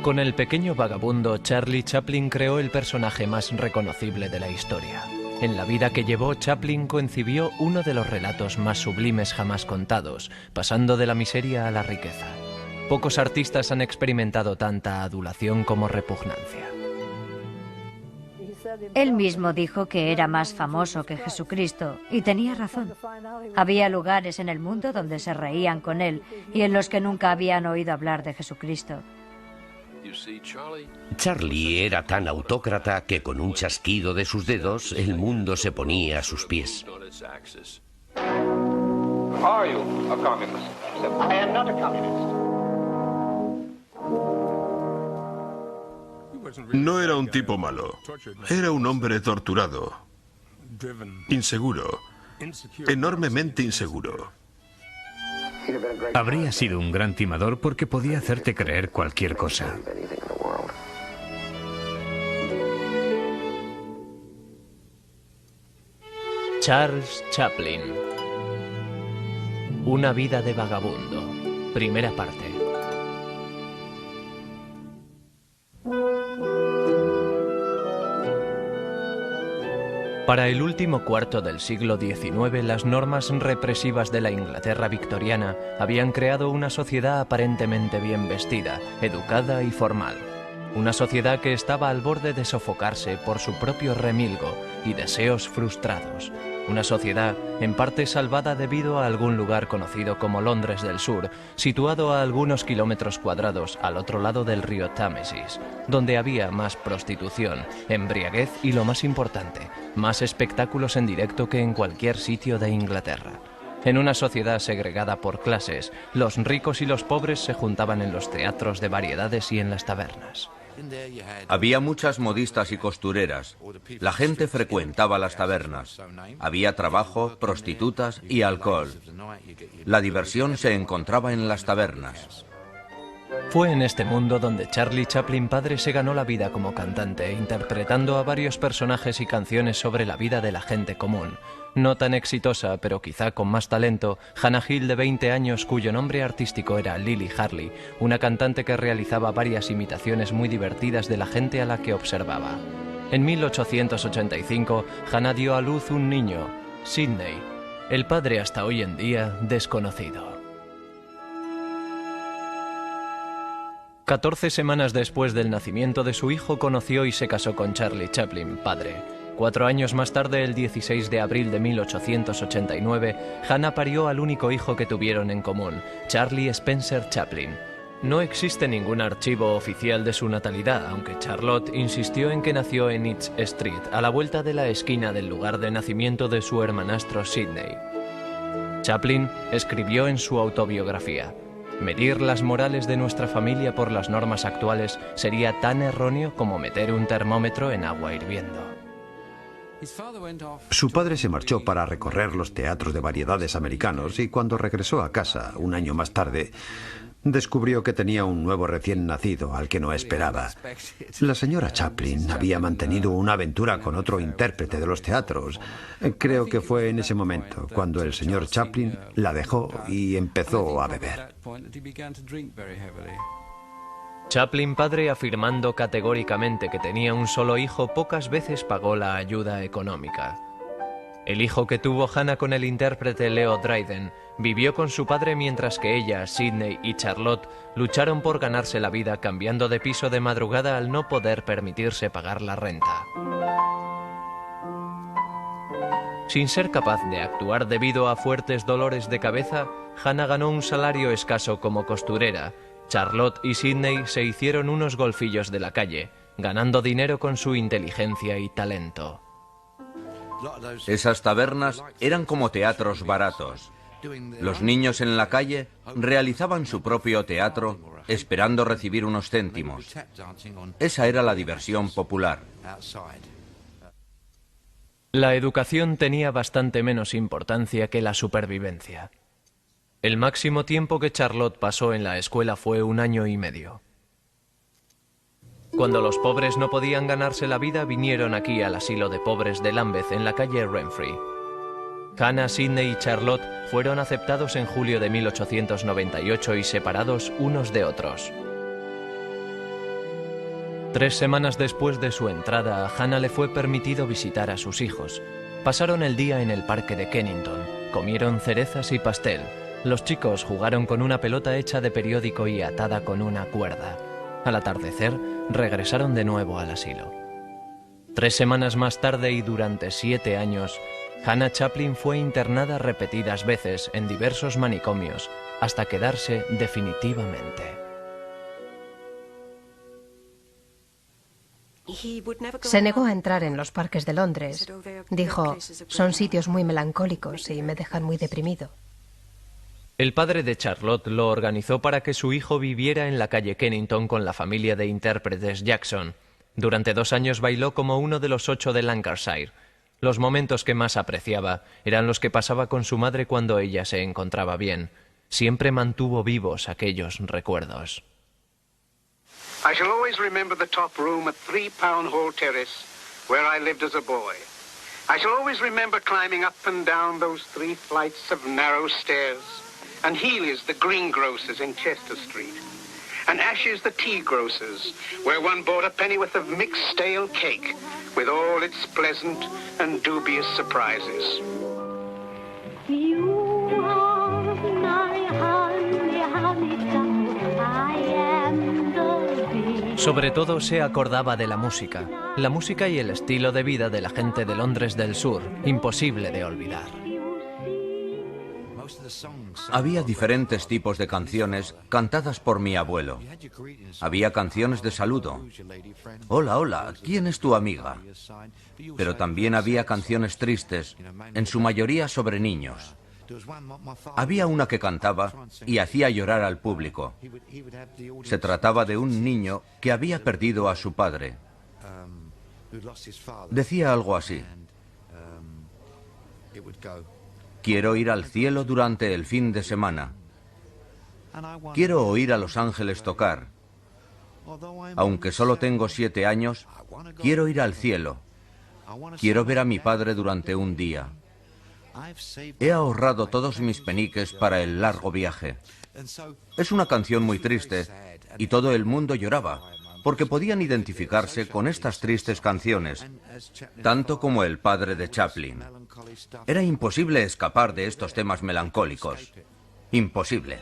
Con El pequeño vagabundo, Charlie Chaplin creó el personaje más reconocible de la historia. En la vida que llevó, Chaplin concibió uno de los relatos más sublimes jamás contados, pasando de la miseria a la riqueza. Pocos artistas han experimentado tanta adulación como repugnancia. Él mismo dijo que era más famoso que Jesucristo, y tenía razón. Había lugares en el mundo donde se reían con él y en los que nunca habían oído hablar de Jesucristo. Charlie era tan autócrata que con un chasquido de sus dedos el mundo se ponía a sus pies. No era un tipo malo. Era un hombre torturado, inseguro, enormemente inseguro. Habría sido un gran timador porque podía hacerte creer cualquier cosa. Charles Chaplin. Una vida de vagabundo. Primera parte. Para el último cuarto del siglo XIX, las normas represivas de la Inglaterra victoriana habían creado una sociedad aparentemente bien vestida, educada y formal. Una sociedad que estaba al borde de sofocarse por su propio remilgo y deseos frustrados. Una sociedad en parte salvada debido a algún lugar conocido como Londres del Sur, situado a algunos kilómetros cuadrados al otro lado del río Támesis, donde había más prostitución, embriaguez y, lo más importante, más espectáculos en directo que en cualquier sitio de Inglaterra. En una sociedad segregada por clases, los ricos y los pobres se juntaban en los teatros de variedades y en las tabernas. Había muchas modistas y costureras. La gente frecuentaba las tabernas. Había trabajo, prostitutas y alcohol. La diversión se encontraba en las tabernas. Fue en este mundo donde Charlie Chaplin padre se ganó la vida como cantante, interpretando a varios personajes y canciones sobre la vida de la gente común. No tan exitosa, pero quizá con más talento, Hannah Hill, de 20 años, cuyo nombre artístico era Lily Harley, una cantante que realizaba varias imitaciones muy divertidas de la gente a la que observaba. En 1885, Hannah dio a luz un niño, Sidney, el padre hasta hoy en día desconocido. 14 semanas después del nacimiento de su hijo, conoció y se casó con Charlie Chaplin, padre. 4 años más tarde, el 16 de abril de 1889, Hannah parió al único hijo que tuvieron en común, Charlie Spencer Chaplin. No existe ningún archivo oficial de su natalidad, aunque Charlotte insistió en que nació en East Street, a la vuelta de la esquina del lugar de nacimiento de su hermanastro Sidney. Chaplin escribió en su autobiografía: medir las morales de nuestra familia por las normas actuales sería tan erróneo como meter un termómetro en agua hirviendo. Su padre se marchó para recorrer los teatros de variedades americanos y cuando regresó a casa, un año más tarde, descubrió que tenía un nuevo recién nacido al que no esperaba. La señora Chaplin había mantenido una aventura con otro intérprete de los teatros. Creo que fue en ese momento cuando el señor Chaplin la dejó y empezó a beber. Chaplin padre, afirmando categóricamente que tenía un solo hijo, pocas veces pagó la ayuda económica. El hijo que tuvo Hannah con el intérprete Leo Dryden vivió con su padre mientras que ella, Sidney y Charlotte lucharon por ganarse la vida cambiando de piso de madrugada al no poder permitirse pagar la renta. Sin ser capaz de actuar debido a fuertes dolores de cabeza, Hannah ganó un salario escaso como costurera. Charlotte y Sidney se hicieron unos golfillos de la calle, ganando dinero con su inteligencia y talento. Esas tabernas eran como teatros baratos. Los niños en la calle realizaban su propio teatro esperando recibir unos céntimos. Esa era la diversión popular. La educación tenía bastante menos importancia que la supervivencia. El máximo tiempo que Charlotte pasó en la escuela fue 1 año y medio. Cuando los pobres no podían ganarse la vida, vinieron aquí al asilo de pobres de Lambeth, en la calle Renfrey. Hannah, Sidney y Charlotte fueron aceptados en julio de 1898 y separados unos de otros. 3 semanas después de su entrada, a Hannah le fue permitido visitar a sus hijos. Pasaron el día en el parque de Kennington, comieron cerezas y pastel. Los chicos jugaron con una pelota hecha de periódico y atada con una cuerda. Al atardecer, regresaron de nuevo al asilo. 3 semanas más tarde y durante 7 años, Hannah Chaplin fue internada repetidas veces en diversos manicomios hasta quedarse definitivamente. Se negó a entrar en los parques de Londres. Dijo, son sitios muy melancólicos y me dejan muy deprimido. El padre de Charlotte lo organizó para que su hijo viviera en la calle Kennington con la familia de intérpretes Jackson. Durante 2 años bailó como uno de los 8 de Lancashire. Los momentos que más apreciaba eran los que pasaba con su madre cuando ella se encontraba bien. Siempre mantuvo vivos aquellos recuerdos. I shall always remember the top room at 3 Pound Hall Terrace, where I lived as a boy. I shall always remember climbing up and down those 3 flights of narrow stairs, and Healy's, the greengrocers in Chester Street, and Ash's, the tea grocers, where one bought a pennyworth of mixed stale cake, with all its pleasant and dubious surprises. You are my honey, honey, I am the bee. Sobre todo se acordaba de la música y el estilo de vida de la gente de Londres del Sur, imposible de olvidar. Había diferentes tipos de canciones cantadas por mi abuelo. Había canciones de saludo. Hola, hola, ¿quién es tu amiga? Pero también había canciones tristes, en su mayoría sobre niños. Había una que cantaba y hacía llorar al público. Se trataba de un niño que había perdido a su padre. Decía algo así: quiero ir al cielo durante el fin de semana. Quiero oír a los ángeles tocar. Aunque solo tengo 7 años, quiero ir al cielo. Quiero ver a mi padre durante un día. He ahorrado todos mis peniques para el largo viaje. Es una canción muy triste y todo el mundo lloraba, porque podían identificarse con estas tristes canciones, tanto como el padre de Chaplin. Era imposible escapar de estos temas melancólicos. Imposible.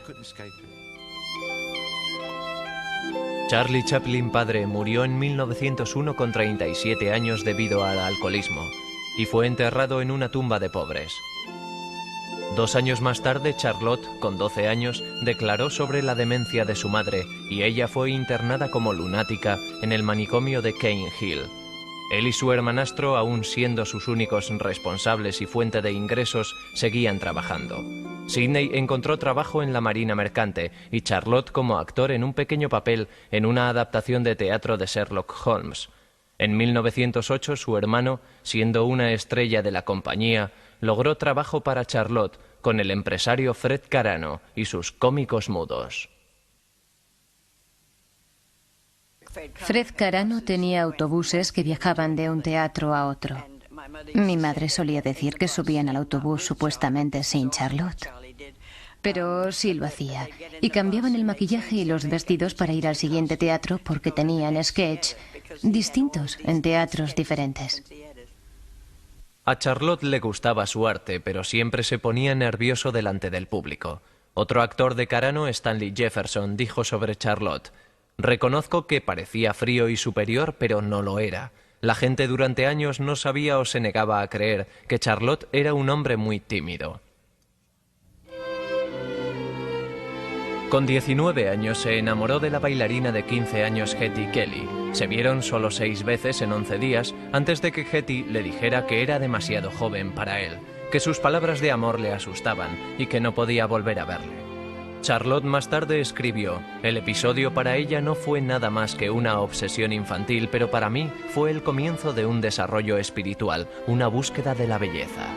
Charlie Chaplin padre murió en 1901 con 37 años debido al alcoholismo y fue enterrado en una tumba de pobres. 2 años más tarde, Charlotte, con 12 años, declaró sobre la demencia de su madre y ella fue internada como lunática en el manicomio de Cane Hill. Él y su hermanastro, aún siendo sus únicos responsables y fuente de ingresos, seguían trabajando. Sidney encontró trabajo en la Marina Mercante y Charlotte como actor en un pequeño papel en una adaptación de teatro de Sherlock Holmes. En 1908, su hermano, siendo una estrella de la compañía, logró trabajo para Charlotte con el empresario Fred Carano y sus cómicos mudos. Fred Carano tenía autobuses que viajaban de un teatro a otro. Mi madre solía decir que subían al autobús supuestamente sin Charlotte. Pero sí lo hacía. Y cambiaban el maquillaje y los vestidos para ir al siguiente teatro porque tenían sketch distintos en teatros diferentes. A Charlotte le gustaba su arte, pero siempre se ponía nervioso delante del público. Otro actor de Carano, Stanley Jefferson, dijo sobre Charlotte: reconozco que parecía frío y superior, pero no lo era. La gente durante años no sabía o se negaba a creer que Charlotte era un hombre muy tímido. Con 19 años se enamoró de la bailarina de 15 años Hetty Kelly. Se vieron solo 6 veces en 11 días antes de que Hetty le dijera que era demasiado joven para él, que sus palabras de amor le asustaban y que no podía volver a verle. Charlotte más tarde escribió: el episodio para ella no fue nada más que una obsesión infantil, pero para mí fue el comienzo de un desarrollo espiritual, una búsqueda de la belleza.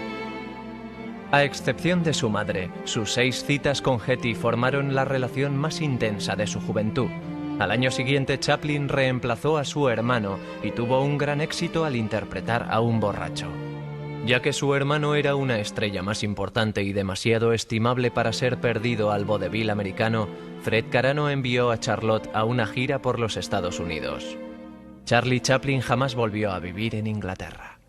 A excepción de su madre, sus 6 citas con Hetty formaron la relación más intensa de su juventud. Al año siguiente, Chaplin reemplazó a su hermano y tuvo un gran éxito al interpretar a un borracho. Ya que su hermano era una estrella más importante y demasiado estimable para ser perdido al vodevil americano, Fred Carano envió a Charlotte a una gira por los Estados Unidos. Charlie Chaplin jamás volvió a vivir en Inglaterra.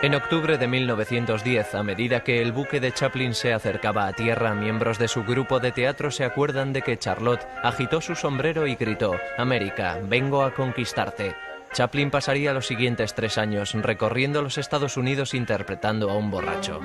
En octubre de 1910, a medida que el buque de Chaplin se acercaba a tierra, miembros de su grupo de teatro se acuerdan de que Charlotte agitó su sombrero y gritó: «América, vengo a conquistarte». Chaplin pasaría los siguientes 3 años recorriendo los Estados Unidos interpretando a un borracho.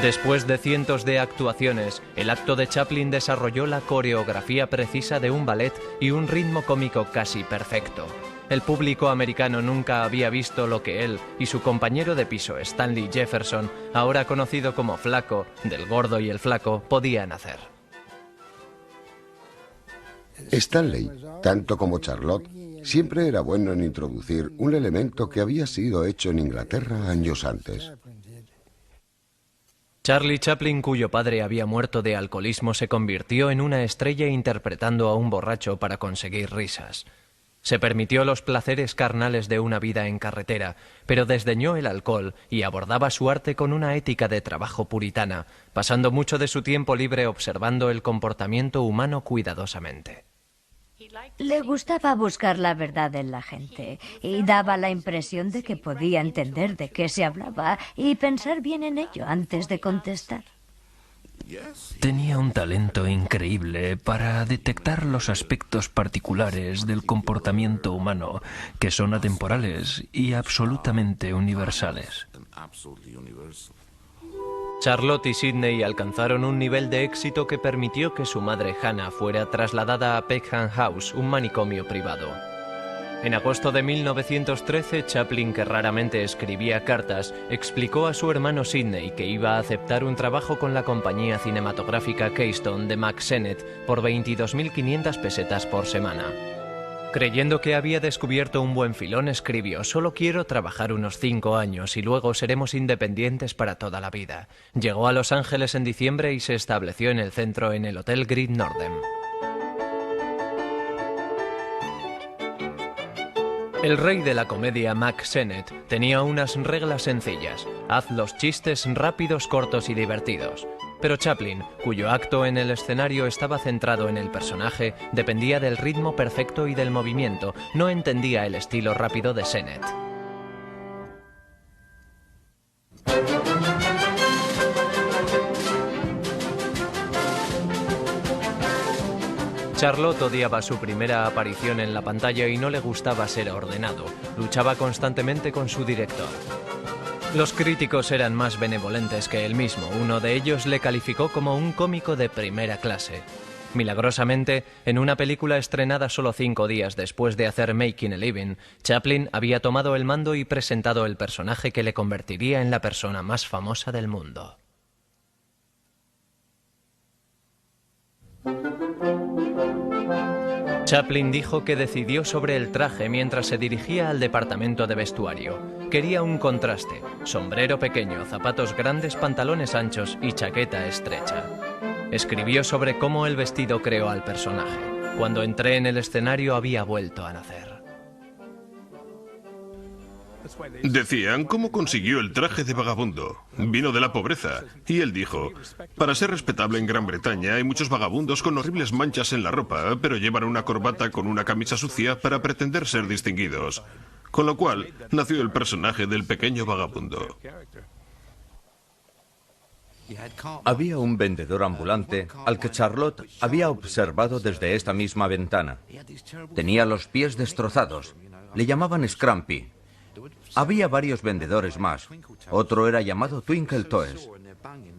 Después de cientos de actuaciones, el acto de Chaplin desarrolló la coreografía precisa de un ballet y un ritmo cómico casi perfecto. El público americano nunca había visto lo que él y su compañero de piso, Stanley Jefferson, ahora conocido como Flaco, del Gordo y el Flaco, podían hacer. Stanley, tanto como Charlotte, siempre era bueno en introducir un elemento que había sido hecho en Inglaterra años antes. Charlie Chaplin, cuyo padre había muerto de alcoholismo, se convirtió en una estrella interpretando a un borracho para conseguir risas. Se permitió los placeres carnales de una vida en carretera, pero desdeñó el alcohol y abordaba su arte con una ética de trabajo puritana, pasando mucho de su tiempo libre observando el comportamiento humano cuidadosamente. Le gustaba buscar la verdad en la gente y daba la impresión de que podía entender de qué se hablaba y pensar bien en ello antes de contestar. Tenía un talento increíble para detectar los aspectos particulares del comportamiento humano que son atemporales y absolutamente universales. Charlotte y Sidney alcanzaron un nivel de éxito que permitió que su madre Hannah fuera trasladada a Peckham House, un manicomio privado. En agosto de 1913, Chaplin, que raramente escribía cartas, explicó a su hermano Sidney que iba a aceptar un trabajo con la compañía cinematográfica Keystone de Mack Sennett por 22.500 pesetas por semana. Creyendo que había descubierto un buen filón, escribió: «Solo quiero trabajar unos 5 años y luego seremos independientes para toda la vida». Llegó a Los Ángeles en diciembre y se estableció en el centro en el Hotel Great Northern. El rey de la comedia, Mack Sennett, tenía unas reglas sencillas: haz los chistes rápidos, cortos y divertidos. Pero Chaplin, cuyo acto en el escenario estaba centrado en el personaje, dependía del ritmo perfecto y del movimiento, no entendía el estilo rápido de Sennett. Charlotte odiaba su primera aparición en la pantalla y no le gustaba ser ordenado. Luchaba constantemente con su director. Los críticos eran más benevolentes que él mismo. Uno de ellos le calificó como un cómico de primera clase. Milagrosamente, en una película estrenada solo 5 días después de hacer Making a Living, Chaplin había tomado el mando y presentado el personaje que le convertiría en la persona más famosa del mundo. Chaplin dijo que decidió sobre el traje mientras se dirigía al departamento de vestuario. Quería un contraste: sombrero pequeño, zapatos grandes, pantalones anchos y chaqueta estrecha. Escribió sobre cómo el vestido creó al personaje. Cuando entré en el escenario había vuelto a nacer. Decían: ¿cómo consiguió el traje de vagabundo? Vino de la pobreza. Y él dijo: para ser respetable en Gran Bretaña hay muchos vagabundos con horribles manchas en la ropa, pero llevan una corbata con una camisa sucia para pretender ser distinguidos. Con lo cual nació el personaje del pequeño vagabundo. Había un vendedor ambulante al que Charlotte había observado desde esta misma ventana. Tenía los pies destrozados. Le llamaban Scrumpy. Había varios vendedores más. Otro era llamado Twinkle Toes.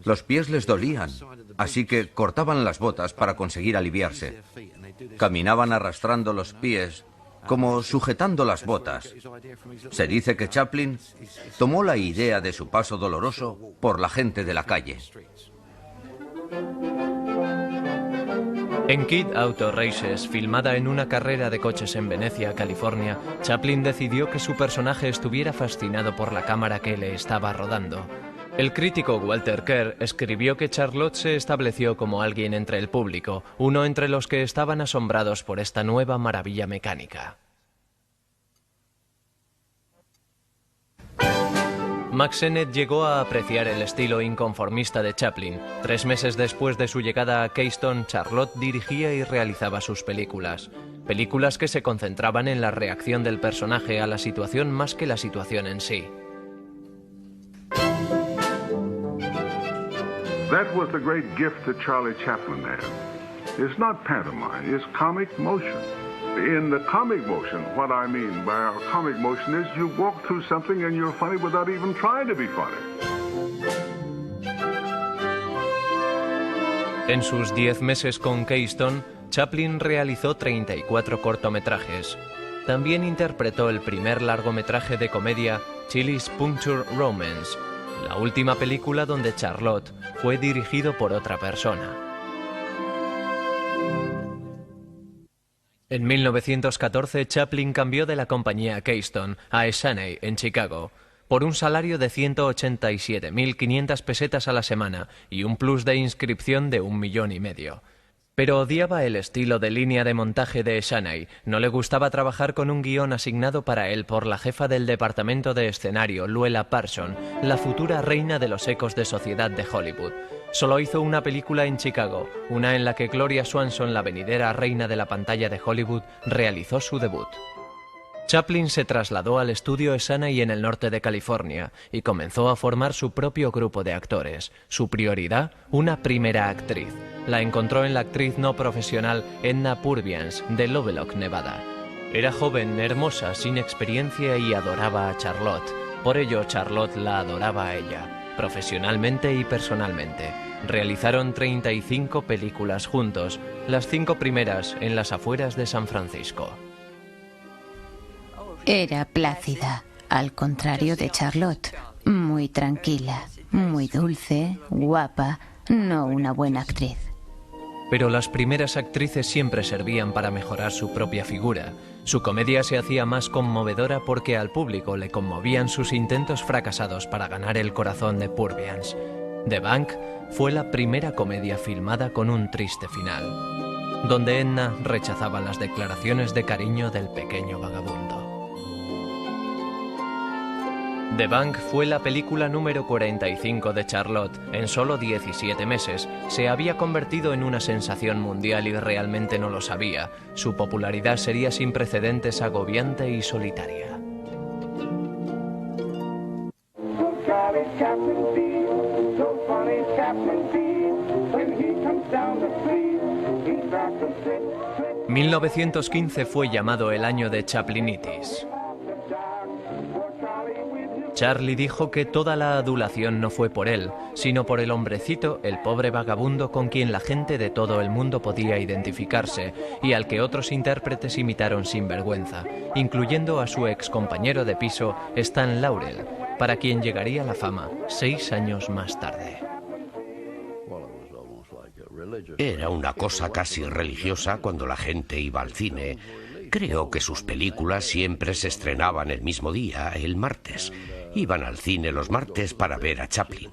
Los pies les dolían, así que cortaban las botas para conseguir aliviarse. Caminaban arrastrando los pies, como sujetando las botas. Se dice que Chaplin tomó la idea de su paso doloroso por la gente de la calle. En Kid Auto Races, filmada en una carrera de coches en Venecia, California, Chaplin decidió que su personaje estuviera fascinado por la cámara que le estaba rodando. El crítico Walter Kerr escribió que Charlotte se estableció como alguien entre el público, uno entre los que estaban asombrados por esta nueva maravilla mecánica. Mack Sennett llegó a apreciar el estilo inconformista de Chaplin. 3 meses después de su llegada a Keystone, Charlotte dirigía y realizaba sus películas. Películas que se concentraban en la reacción del personaje a la situación más que la situación en sí. That was the great gift that Charlie Chaplin had. It's not pantomime, it's comic motion. In the comic motion, what I mean by our comic motion is you walk through something and you're funny without even trying to be funny. En sus 10 meses con Keystone, Chaplin realizó 34 cortometrajes. También interpretó el primer largometraje de comedia Chili's Puncture Romance, la última película donde Charlotte fue dirigido por otra persona. En 1914, Chaplin cambió de la compañía Keystone a Essanay, en Chicago, por un salario de 187.500 pesetas a la semana y un plus de inscripción de 1,5 millones. Pero odiaba el estilo de línea de montaje de Essanay. No le gustaba trabajar con un guión asignado para él por la jefa del departamento de escenario, Luella Parson, la futura reina de los ecos de sociedad de Hollywood. Solo hizo una película en Chicago, una en la que Gloria Swanson, la venidera reina de la pantalla de Hollywood, realizó su debut. Chaplin se trasladó al estudio Essanay en el norte de California y comenzó a formar su propio grupo de actores. Su prioridad, una primera actriz. La encontró en la actriz no profesional Edna Purviance, de Lovelock, Nevada. Era joven, hermosa, sin experiencia y adoraba a Charlotte. Por ello, Charlotte la adoraba a ella, profesionalmente y personalmente. Realizaron 35 películas juntos, las 5 primeras en las afueras de San Francisco. Era plácida, al contrario de Charlotte, muy tranquila, muy dulce, guapa, no una buena actriz. Pero las primeras actrices siempre servían para mejorar su propia figura. Su comedia se hacía más conmovedora porque al público le conmovían sus intentos fracasados para ganar el corazón de Purviance. The Bank fue la primera comedia filmada con un triste final, donde Edna rechazaba las declaraciones de cariño del pequeño vagabundo. The Bank fue la película número 45 de Charlotte. En solo 17 meses se había convertido en una sensación mundial y realmente no lo sabía. Su popularidad sería sin precedentes, agobiante y solitaria. ...1915 fue llamado el año de Chaplinitis. Charlie dijo que toda la adulación no fue por él, sino por el hombrecito, el pobre vagabundo con quien la gente de todo el mundo podía identificarse y al que otros intérpretes imitaron sin vergüenza, incluyendo a su excompañero de piso, Stan Laurel, para quien llegaría la fama 6 años más tarde. Era una cosa casi religiosa cuando la gente iba al cine. Creo que sus películas siempre se estrenaban el mismo día, el martes. Iban al cine los martes para ver a Chaplin.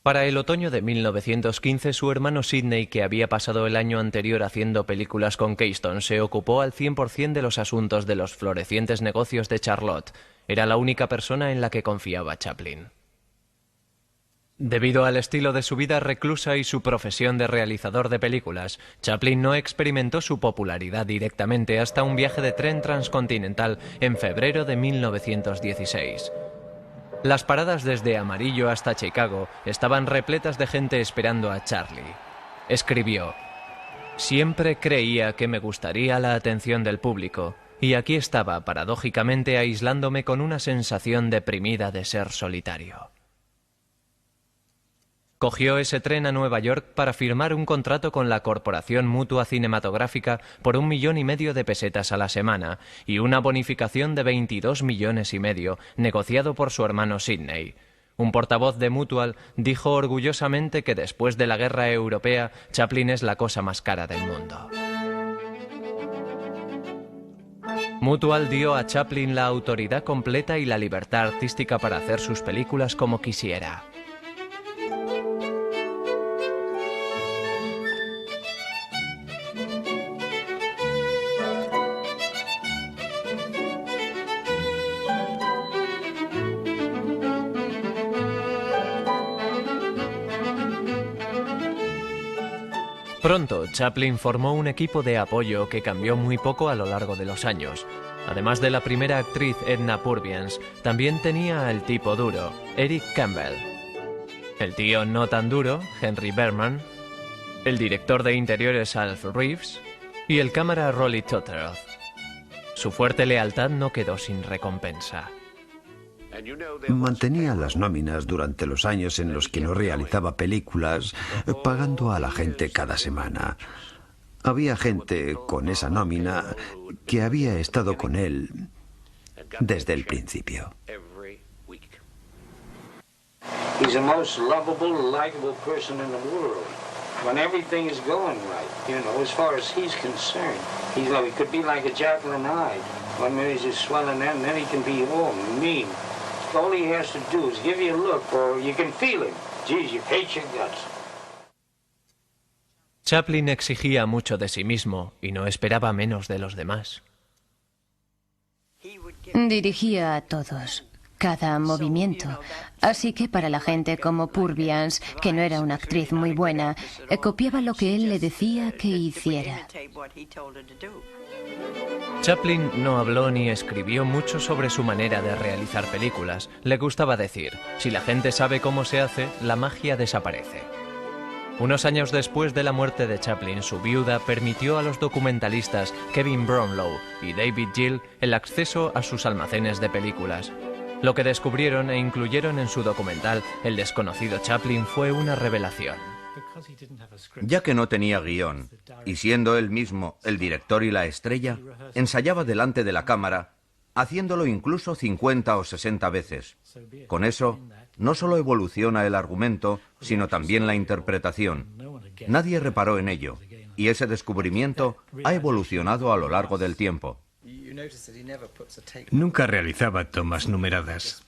Para el otoño de 1915, su hermano Sidney, que había pasado el año anterior haciendo películas con Keystone, se ocupó al 100% de los asuntos de los florecientes negocios de Charlotte. Era la única persona en la que confiaba Chaplin. Debido al estilo de su vida reclusa y su profesión de realizador de películas, Chaplin no experimentó su popularidad directamente hasta un viaje de tren transcontinental en febrero de 1916. Las paradas desde Amarillo hasta Chicago estaban repletas de gente esperando a Charlie. Escribió: «Siempre creía que me gustaría la atención del público, y aquí estaba, paradójicamente, aislándome con una sensación deprimida de ser solitario». Cogió ese tren a Nueva York para firmar un contrato con la Corporación Mutua Cinematográfica por 1,5 millones de pesetas a la semana y una bonificación de 22,5 millones, negociado por su hermano Sidney. Un portavoz de Mutual dijo orgullosamente que después de la guerra europea, Chaplin es la cosa más cara del mundo. Mutual dio a Chaplin la autoridad completa y la libertad artística para hacer sus películas como quisiera. Pronto, Chaplin formó un equipo de apoyo que cambió muy poco a lo largo de los años. Además de la primera actriz Edna Purviance, también tenía el tipo duro, Eric Campbell, el tío no tan duro, Henry Berman, el director de interiores Alf Reeves y el cámara Rolly Totteroth. Su fuerte lealtad no quedó sin recompensa. Mantenía las nóminas durante los años en los que no realizaba películas, pagando a la gente cada semana. Había gente con esa nómina que había estado con él desde el principio. He's the most lovable, likable person in the world. When everything is going right, you know, as far as he's concerned. He could be like a Jekyll and Hyde. One minute he's swelling and then he can be all mean. All he has to do is give you a look or you can feel him. Geez, you hate your guts. Chaplin exigía mucho de sí mismo y no esperaba menos de los demás. Dirigía a todos, cada movimiento. Así que para la gente como Purviance, que no era una actriz muy buena, copiaba lo que él le decía que hiciera. Chaplin no habló ni escribió mucho sobre su manera de realizar películas. Le gustaba decir, si la gente sabe cómo se hace, la magia desaparece. Unos años después de la muerte de Chaplin, su viuda permitió a los documentalistas Kevin Brownlow y David Gill el acceso a sus almacenes de películas. Lo que descubrieron e incluyeron en su documental El desconocido Chaplin fue una revelación. Ya que no tenía guión, y siendo él mismo el director y la estrella, ensayaba delante de la cámara, haciéndolo incluso 50 o 60 veces. Con eso, no solo evoluciona el argumento, sino también la interpretación. Nadie reparó en ello, y ese descubrimiento ha evolucionado a lo largo del tiempo. Nunca realizaba tomas numeradas.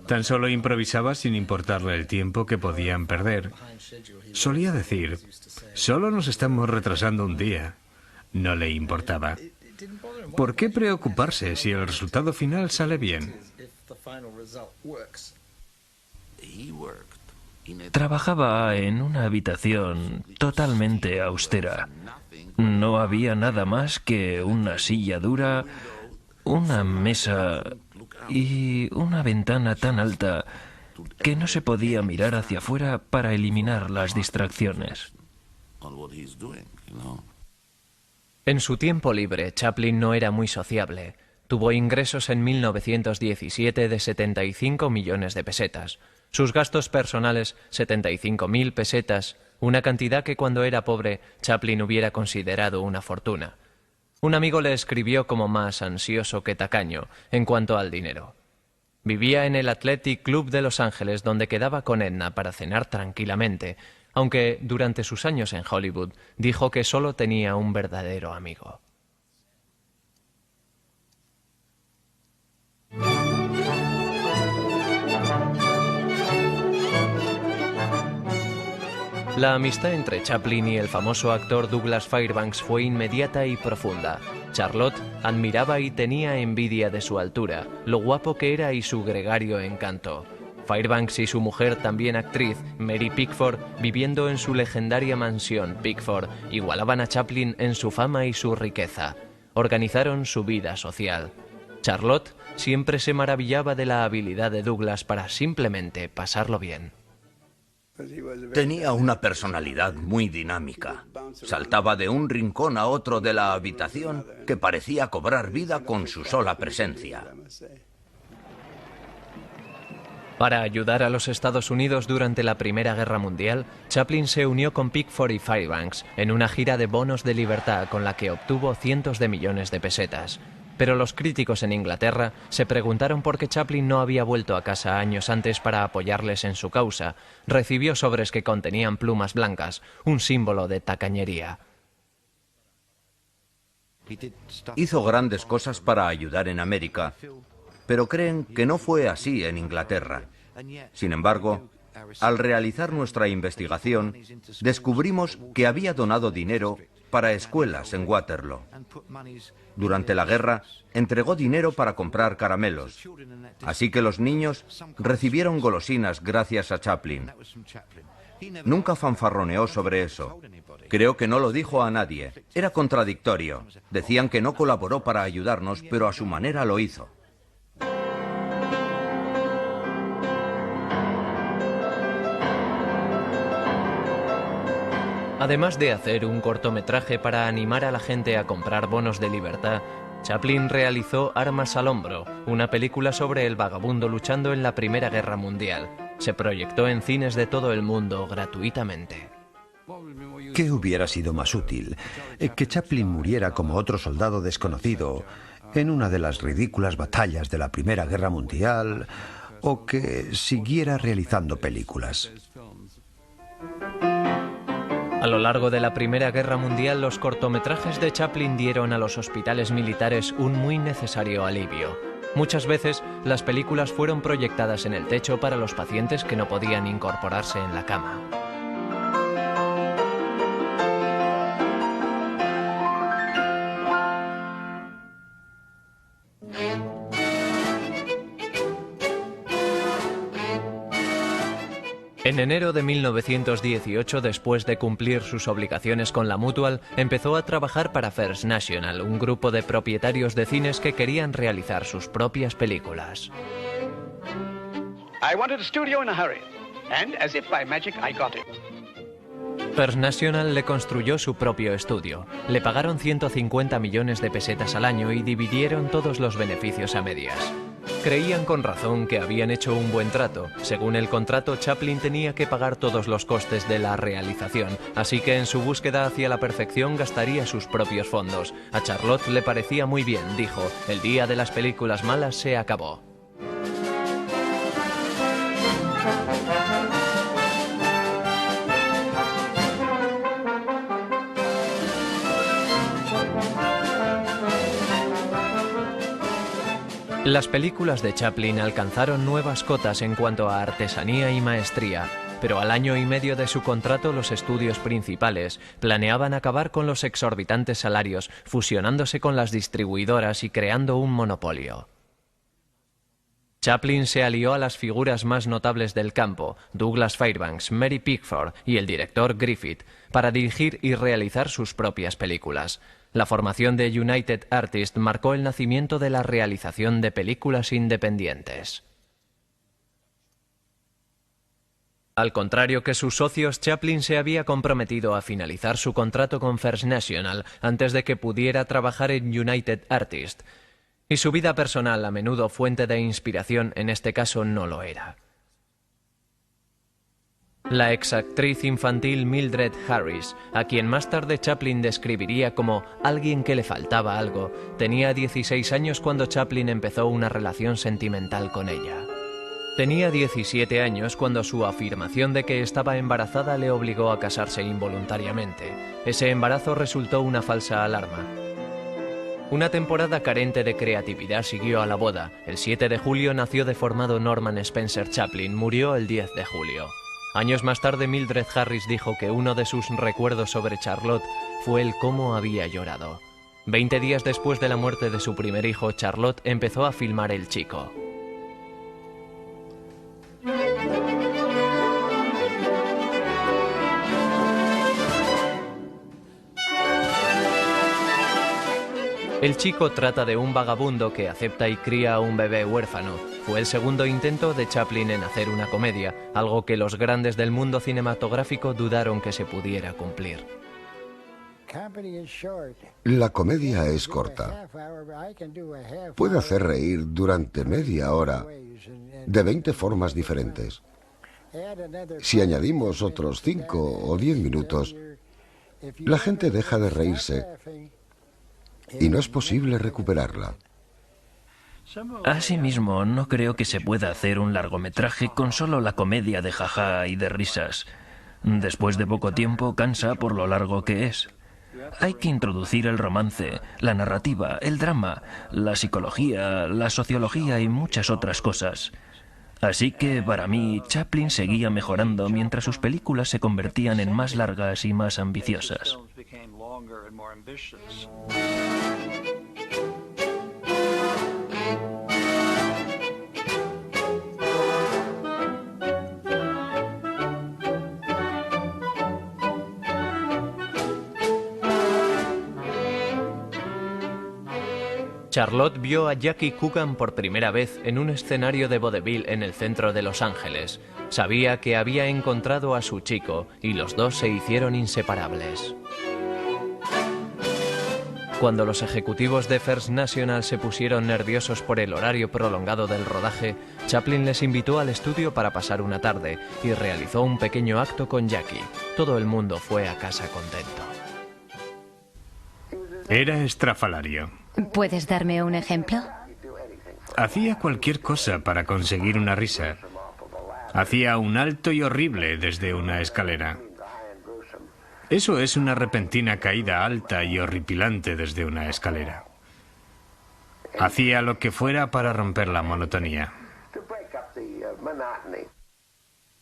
Tan solo improvisaba sin importarle el tiempo que podían perder. Solía decir, solo nos estamos retrasando un día. No le importaba. ¿Por qué preocuparse si el resultado final sale bien? Trabajaba en una habitación totalmente austera. No había nada más que una silla dura, una mesa y una ventana tan alta que no se podía mirar hacia afuera para eliminar las distracciones. En su tiempo libre, Chaplin no era muy sociable. Tuvo ingresos en 1917 de 75 millones de pesetas. Sus gastos personales, 75.000 pesetas, una cantidad que cuando era pobre, Chaplin hubiera considerado una fortuna. Un amigo le escribió como más ansioso que tacaño en cuanto al dinero. Vivía en el Athletic Club de Los Ángeles, donde quedaba con Edna para cenar tranquilamente, aunque durante sus años en Hollywood dijo que solo tenía un verdadero amigo. La amistad entre Chaplin y el famoso actor Douglas Fairbanks fue inmediata y profunda. Charlotte admiraba y tenía envidia de su altura, lo guapo que era y su gregario encanto. Fairbanks y su mujer, también actriz, Mary Pickford, viviendo en su legendaria mansión Pickford, igualaban a Chaplin en su fama y su riqueza. Organizaron su vida social. Charlotte siempre se maravillaba de la habilidad de Douglas para simplemente pasarlo bien. Tenía una personalidad muy dinámica. Saltaba de un rincón a otro de la habitación que parecía cobrar vida con su sola presencia. Para ayudar a los Estados Unidos durante la Primera Guerra Mundial, Chaplin se unió con Pickford y Fairbanks en una gira de bonos de libertad con la que obtuvo cientos de millones de pesetas. Pero los críticos en Inglaterra se preguntaron por qué Chaplin no había vuelto a casa años antes para apoyarles en su causa. Recibió sobres que contenían plumas blancas, un símbolo de tacañería. Hizo grandes cosas para ayudar en América, pero creen que no fue así en Inglaterra. Sin embargo, al realizar nuestra investigación, descubrimos que había donado dinero para escuelas en Waterloo. Durante la guerra, entregó dinero para comprar caramelos. Así que los niños recibieron golosinas gracias a Chaplin. Nunca fanfarroneó sobre eso. Creo que no lo dijo a nadie. Era contradictorio. Decían que no colaboró para ayudarnos, pero a su manera lo hizo. Además de hacer un cortometraje para animar a la gente a comprar bonos de libertad, Chaplin realizó Armas al hombro, una película sobre el vagabundo luchando en la Primera Guerra Mundial. Se proyectó en cines de todo el mundo gratuitamente. ¿Qué hubiera sido más útil? ¿Que Chaplin muriera como otro soldado desconocido en una de las ridículas batallas de la Primera Guerra Mundial o que siguiera realizando películas? A lo largo de la Primera Guerra Mundial, los cortometrajes de Chaplin dieron a los hospitales militares un muy necesario alivio. Muchas veces, las películas fueron proyectadas en el techo para los pacientes que no podían incorporarse en la cama. En enero de 1918, después de cumplir sus obligaciones con la Mutual, empezó a trabajar para First National, un grupo de propietarios de cines que querían realizar sus propias películas. I wanted a studio in a hurry, and as if by magic I got it. First National le construyó su propio estudio. Le pagaron 150 millones de pesetas al año y dividieron todos los beneficios a medias. Creían con razón que habían hecho un buen trato. Según el contrato, Chaplin tenía que pagar todos los costes de la realización, así que en su búsqueda hacia la perfección gastaría sus propios fondos. A Charlotte le parecía muy bien, dijo, el día de las películas malas se acabó. Las películas de Chaplin alcanzaron nuevas cotas en cuanto a artesanía y maestría, pero al año y medio de su contrato los estudios principales planeaban acabar con los exorbitantes salarios, fusionándose con las distribuidoras y creando un monopolio. Chaplin se alió a las figuras más notables del campo, Douglas Fairbanks, Mary Pickford y el director Griffith, para dirigir y realizar sus propias películas. La formación de United Artists marcó el nacimiento de la realización de películas independientes. Al contrario que sus socios, Chaplin se había comprometido a finalizar su contrato con First National antes de que pudiera trabajar en United Artists, y su vida personal, a menudo fuente de inspiración, en este caso no lo era. La exactriz infantil Mildred Harris, a quien más tarde Chaplin describiría como alguien que le faltaba algo, tenía 16 años cuando Chaplin empezó una relación sentimental con ella. Tenía 17 años cuando su afirmación de que estaba embarazada le obligó a casarse involuntariamente. Ese embarazo resultó una falsa alarma. Una temporada carente de creatividad siguió a la boda. El 7 de julio nació deformado Norman Spencer Chaplin, murió el 10 de julio. Años más tarde, Mildred Harris dijo que uno de sus recuerdos sobre Charlotte fue el cómo había llorado. 20 días después de la muerte de su primer hijo, Charlotte empezó a filmar El Chico. El Chico trata de un vagabundo que acepta y cría a un bebé huérfano. Fue el segundo intento de Chaplin en hacer una comedia, algo que los grandes del mundo cinematográfico dudaron que se pudiera cumplir. La comedia es corta. Puede hacer reír durante media hora de 20 formas diferentes. Si añadimos otros 5 o 10 minutos, la gente deja de reírse y no es posible recuperarla. Asimismo, no creo que se pueda hacer un largometraje con solo la comedia de jaja y de risas. Después de poco tiempo cansa por lo largo que es. Hay que introducir el romance, la narrativa, el drama, la psicología, la sociología y muchas otras cosas. Así que, para mí, Chaplin seguía mejorando mientras sus películas se convertían en más largas y más ambiciosas. Charlotte vio a Jackie Coogan por primera vez en un escenario de vodevil en el centro de Los Ángeles. Sabía que había encontrado a su chico y los dos se hicieron inseparables. Cuando los ejecutivos de First National se pusieron nerviosos por el horario prolongado del rodaje, Chaplin les invitó al estudio para pasar una tarde y realizó un pequeño acto con Jackie. Todo el mundo fue a casa contento. Era estrafalario. ¿Puedes darme un ejemplo? Hacía cualquier cosa para conseguir una risa. Hacía un alto y horrible desde una escalera. Eso es una repentina caída alta y horripilante desde una escalera. Hacía lo que fuera para romper la monotonía.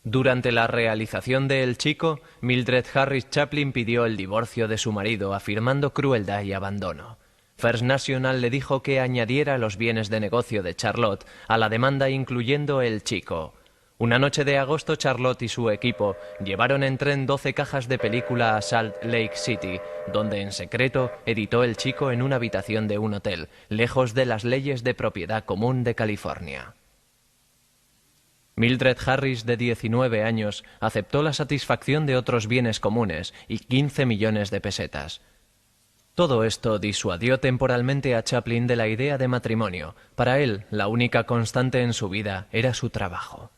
Durante la realización de El Chico, Mildred Harris Chaplin pidió el divorcio de su marido, afirmando crueldad y abandono. First National le dijo que añadiera los bienes de negocio de Charlotte a la demanda, incluyendo El Chico. Una noche de agosto, Charlotte y su equipo llevaron en tren 12 cajas de película a Salt Lake City, donde en secreto editó El Chico en una habitación de un hotel, lejos de las leyes de propiedad común de California. Mildred Harris, de 19 años, aceptó la satisfacción de otros bienes comunes y 15 millones de pesetas. Todo esto disuadió temporalmente a Chaplin de la idea de matrimonio. Para él, la única constante en su vida era su trabajo.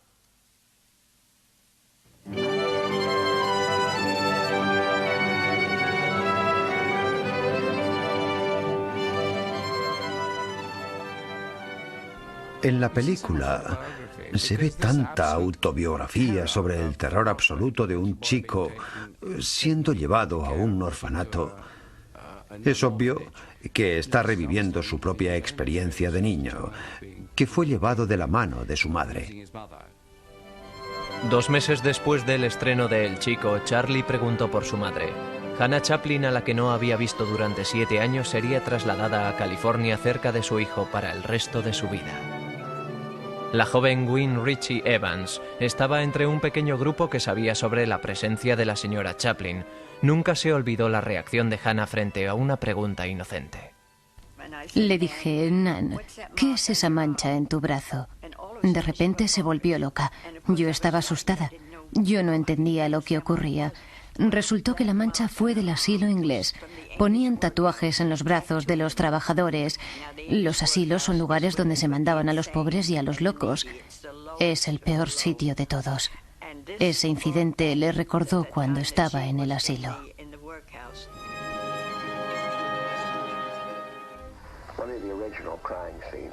En la película se ve tanta autobiografía sobre el terror absoluto de un chico siendo llevado a un orfanato. Es obvio que está reviviendo su propia experiencia de niño, que fue llevado de la mano de su madre. 2 meses después del estreno de El Chico, Charlie preguntó por su madre. Hannah Chaplin, a la que no había visto durante 7 años, sería trasladada a California cerca de su hijo para el resto de su vida. La joven Gwen Ritchie Evans estaba entre un pequeño grupo que sabía sobre la presencia de la señora Chaplin. Nunca se olvidó la reacción de Hannah frente a una pregunta inocente. Le dije, Nan, ¿qué es esa mancha en tu brazo? De repente se volvió loca. Yo estaba asustada. Yo no entendía lo que ocurría. Resultó que la mancha fue del asilo inglés. Ponían tatuajes en los brazos de los trabajadores. Los asilos son lugares donde se mandaban a los pobres y a los locos. Es el peor sitio de todos. Ese incidente le recordó cuando estaba en el asilo.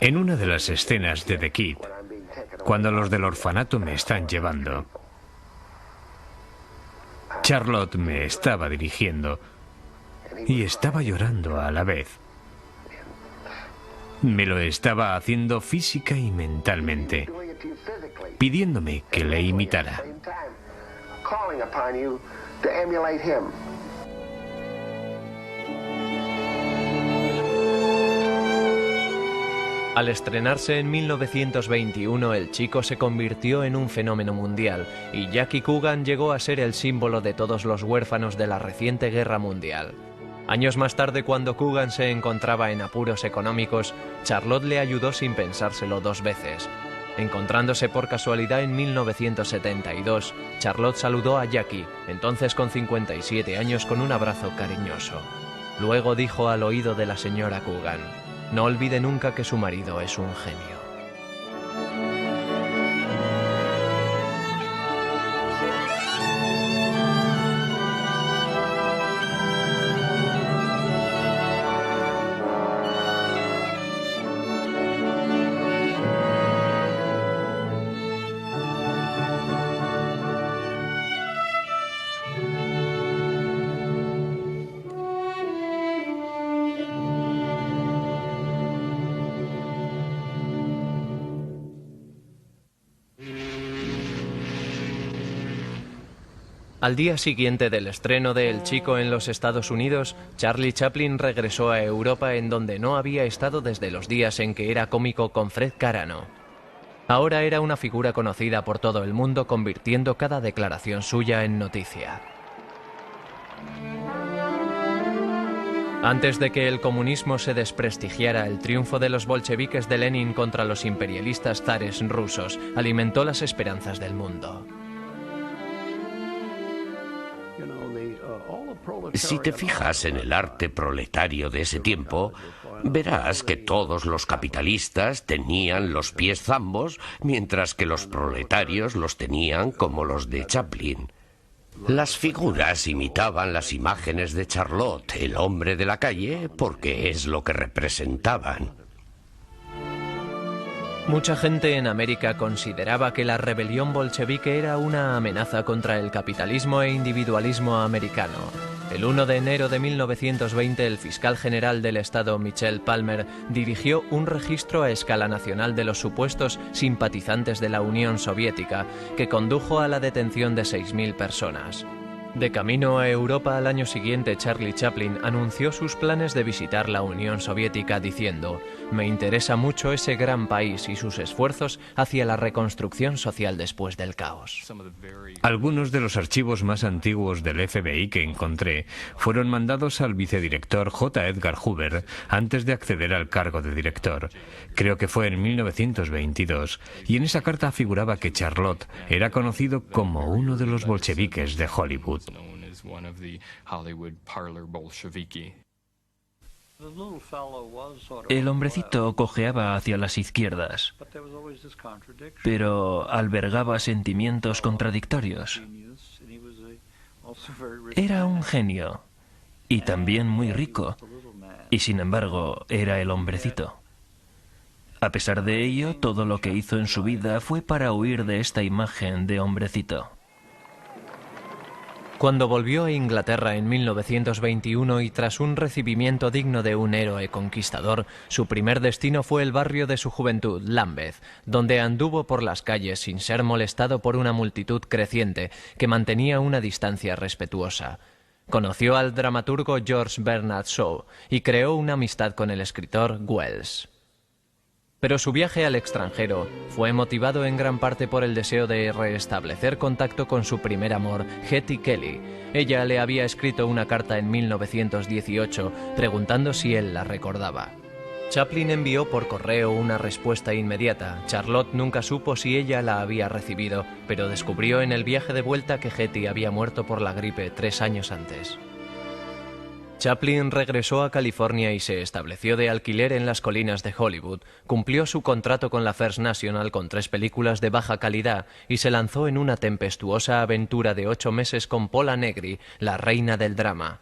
En una de las escenas de The Kid, cuando los del orfanato me están llevando, Charlotte me estaba dirigiendo y estaba llorando a la vez. Me lo estaba haciendo física y mentalmente, pidiéndome que le imitara. Al estrenarse en 1921, El Chico se convirtió en un fenómeno mundial y Jackie Coogan llegó a ser el símbolo de todos los huérfanos de la reciente guerra mundial. Años más tarde, cuando Coogan se encontraba en apuros económicos, Charlotte le ayudó sin pensárselo 2 veces. Encontrándose por casualidad en 1972, Charlotte saludó a Jackie, entonces con 57 años, con un abrazo cariñoso. Luego dijo al oído de la señora Coogan: no olvide nunca que su marido es un genio. Al día siguiente del estreno de El Chico en los Estados Unidos, Charlie Chaplin regresó a Europa, en donde no había estado desde los días en que era cómico con Fred Carano. Ahora era una figura conocida por todo el mundo, convirtiendo cada declaración suya en noticia. Antes de que el comunismo se desprestigiara, el triunfo de los bolcheviques de Lenin contra los imperialistas zares rusos alimentó las esperanzas del mundo. Si te fijas en el arte proletario de ese tiempo, verás que todos los capitalistas tenían los pies zambos, mientras que los proletarios los tenían como los de Chaplin. Las figuras imitaban las imágenes de Charlotte, el hombre de la calle, porque es lo que representaban. Mucha gente en América consideraba que la rebelión bolchevique era una amenaza contra el capitalismo e individualismo americano. El 1 de enero de 1920, el fiscal general del estado, Michel Palmer, dirigió un registro a escala nacional de los supuestos simpatizantes de la Unión Soviética, que condujo a la detención de 6.000 personas. De camino a Europa al año siguiente, Charlie Chaplin anunció sus planes de visitar la Unión Soviética diciendo: «Me interesa mucho ese gran país y sus esfuerzos hacia la reconstrucción social después del caos». Algunos de los archivos más antiguos del FBI que encontré fueron mandados al vicedirector J. Edgar Hoover antes de acceder al cargo de director. Creo que fue en 1922, y en esa carta figuraba que Charlotte era conocido como uno de los bolcheviques de Hollywood. El hombrecito cojeaba hacia las izquierdas, pero albergaba sentimientos contradictorios. Era un genio, y también muy rico, y sin embargo era el hombrecito. A pesar de ello, todo lo que hizo en su vida fue para huir de esta imagen de hombrecito. Cuando volvió a Inglaterra en 1921 y tras un recibimiento digno de un héroe conquistador, su primer destino fue el barrio de su juventud, Lambeth, donde anduvo por las calles sin ser molestado por una multitud creciente que mantenía una distancia respetuosa. Conoció al dramaturgo George Bernard Shaw y creó una amistad con el escritor Wells. Pero su viaje al extranjero fue motivado en gran parte por el deseo de restablecer contacto con su primer amor, Hetty Kelly. Ella le había escrito una carta en 1918 preguntando si él la recordaba. Chaplin envió por correo una respuesta inmediata. Charlotte nunca supo si ella la había recibido, pero descubrió en el viaje de vuelta que Hetty había muerto por la gripe 3 años antes. Chaplin regresó a California y se estableció de alquiler en las colinas de Hollywood, cumplió su contrato con la First National con 3 películas de baja calidad y se lanzó en una tempestuosa aventura de 8 meses con Pola Negri, la reina del drama.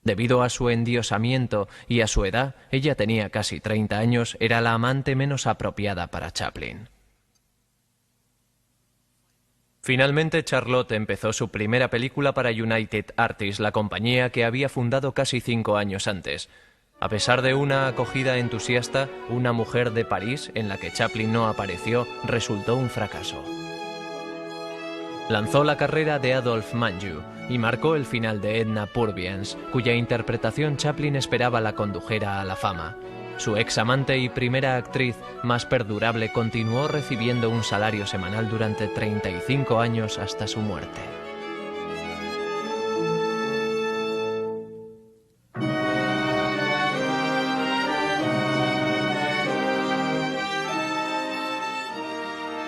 Debido a su endiosamiento y a su edad, ella tenía casi 30 años, era la amante menos apropiada para Chaplin. Finalmente, Charlotte empezó su primera película para United Artists, la compañía que había fundado casi 5 años antes. A pesar de una acogida entusiasta, Una mujer de París, en la que Chaplin no apareció, resultó un fracaso. Lanzó la carrera de Adolphe Menjou y marcó el final de Edna Purviance, cuya interpretación Chaplin esperaba la condujera a la fama. Su ex amante y primera actriz más perdurable continuó recibiendo un salario semanal durante 35 años hasta su muerte.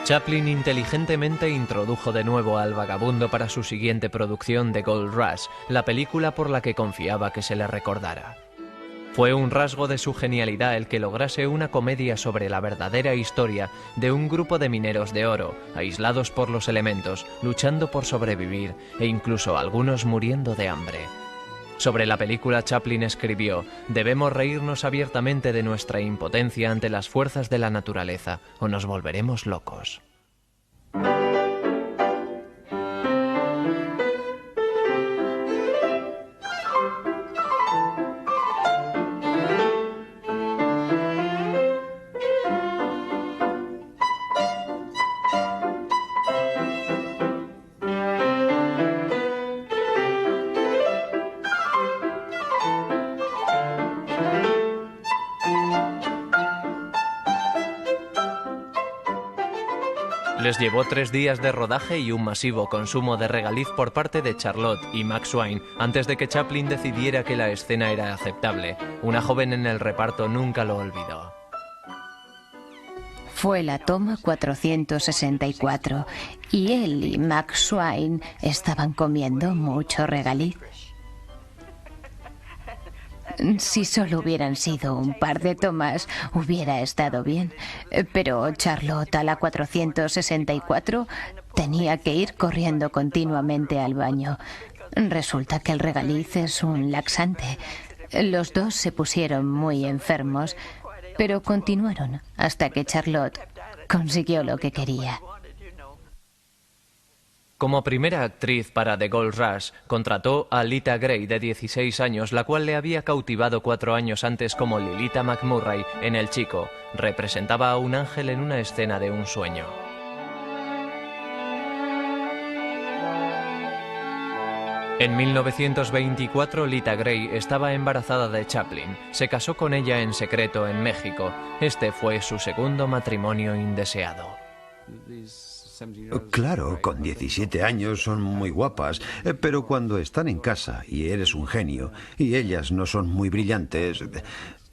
Chaplin inteligentemente introdujo de nuevo al vagabundo para su siguiente producción, The Gold Rush, la película por la que confiaba que se le recordara. Fue un rasgo de su genialidad el que lograse una comedia sobre la verdadera historia de un grupo de mineros de oro, aislados por los elementos, luchando por sobrevivir e incluso algunos muriendo de hambre. Sobre la película, Chaplin escribió: «Debemos reírnos abiertamente de nuestra impotencia ante las fuerzas de la naturaleza, o nos volveremos locos». Les llevó 3 días de rodaje y un masivo consumo de regaliz por parte de Charlotte y Max Swain antes de que Chaplin decidiera que la escena era aceptable. Una joven en el reparto nunca lo olvidó. Fue la toma 464 y él y Max Swain estaban comiendo mucho regaliz. Si solo hubieran sido un par de tomas, hubiera estado bien. Pero Charlotte, a la 464, tenía que ir corriendo continuamente al baño. Resulta que el regaliz es un laxante. Los dos se pusieron muy enfermos, pero continuaron hasta que Charlotte consiguió lo que quería. Como primera actriz para The Gold Rush, contrató a Lita Grey, de 16 años, la cual le había cautivado 4 años antes como Lilita McMurray en El Chico. Representaba a un ángel en una escena de un sueño. En 1924, Lita Grey estaba embarazada de Chaplin. Se casó con ella en secreto en México. Este fue su segundo matrimonio indeseado. Claro, con 17 años son muy guapas, pero cuando están en casa y eres un genio y ellas no son muy brillantes,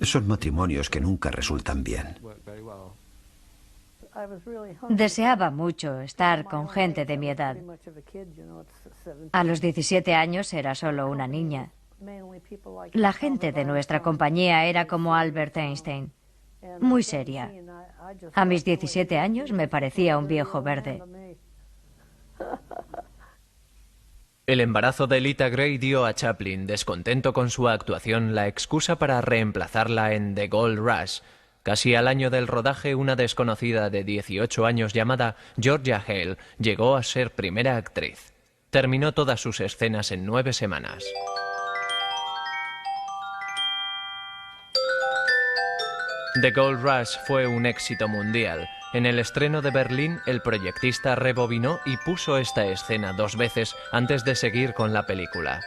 son matrimonios que nunca resultan bien. Deseaba mucho estar con gente de mi edad. A los 17 años era solo una niña. La gente de nuestra compañía era como Albert Einstein, muy seria. A mis 17 años me parecía un viejo verde. El embarazo de Lita Grey dio a Chaplin, descontento con su actuación, la excusa para reemplazarla en The Gold Rush. Casi al año del rodaje, una desconocida de 18 años llamada Georgia Hale llegó a ser primera actriz. Terminó todas sus escenas en 9 semanas. The Gold Rush fue un éxito mundial. En el estreno de Berlín, el proyectista rebobinó y puso esta escena 2 veces antes de seguir con la película.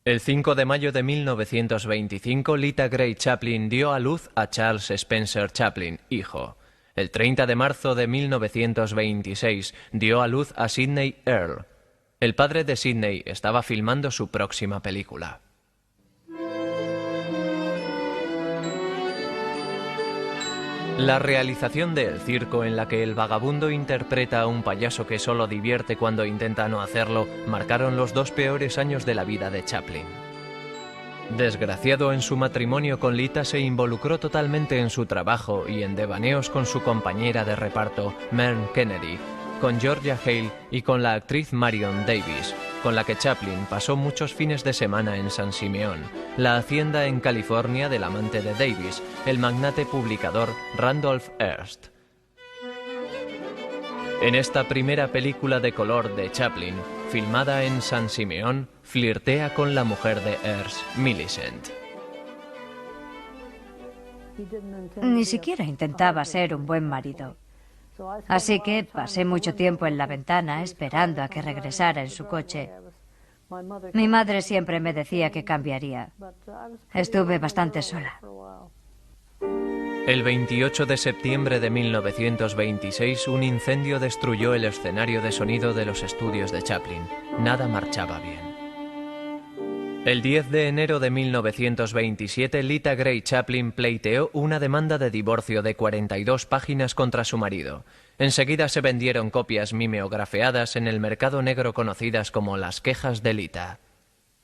El 5 de mayo de 1925, Lita Grey Chaplin dio a luz a Charles Spencer Chaplin, hijo. El 30 de marzo de 1926 dio a luz a Sidney Earle. El padre de Sidney estaba filmando su próxima película. La realización de El Circo, en la que el vagabundo interpreta a un payaso que solo divierte cuando intenta no hacerlo, marcaron los 2 peores años de la vida de Chaplin. Desgraciado en su matrimonio con Lita, se involucró totalmente en su trabajo y en devaneos con su compañera de reparto, Mern Kennedy, con Georgia Hale y con la actriz Marion Davies, con la que Chaplin pasó muchos fines de semana en San Simeón, la hacienda en California del amante de Davies, el magnate publicador Randolph Hearst. En esta primera película de color de Chaplin, filmada en San Simeón, flirtea con la mujer de Hearst, Millicent. Ni siquiera intentaba ser un buen marido. Así que pasé mucho tiempo en la ventana esperando a que regresara en su coche. Mi madre siempre me decía que cambiaría. Estuve bastante sola. El 28 de septiembre de 1926, un incendio destruyó el escenario de sonido de los estudios de Chaplin. Nada marchaba bien. El 10 de enero de 1927, Lita Grey Chaplin pleiteó una demanda de divorcio de 42 páginas contra su marido. Enseguida se vendieron copias mimeografeadas en el mercado negro conocidas como las quejas de Lita.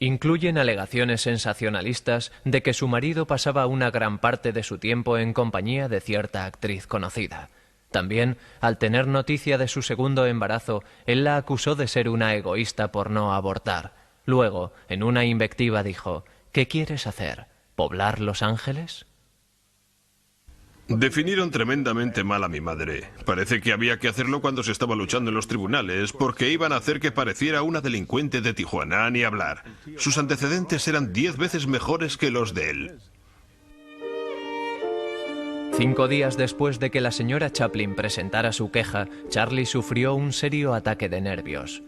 Incluyen alegaciones sensacionalistas de que su marido pasaba una gran parte de su tiempo en compañía de cierta actriz conocida. También, al tener noticia de su segundo embarazo, él la acusó de ser una egoísta por no abortar. Luego, en una invectiva dijo: ¿qué quieres hacer? ¿Poblar Los Ángeles? Definieron tremendamente mal a mi madre. Parece que había que hacerlo cuando se estaba luchando en los tribunales, porque iban a hacer que pareciera una delincuente de Tijuana, ni hablar. Sus antecedentes eran 10 veces mejores que los de él. 5 días después de que la señora Chaplin presentara su queja, Charlie sufrió un serio ataque de nervios.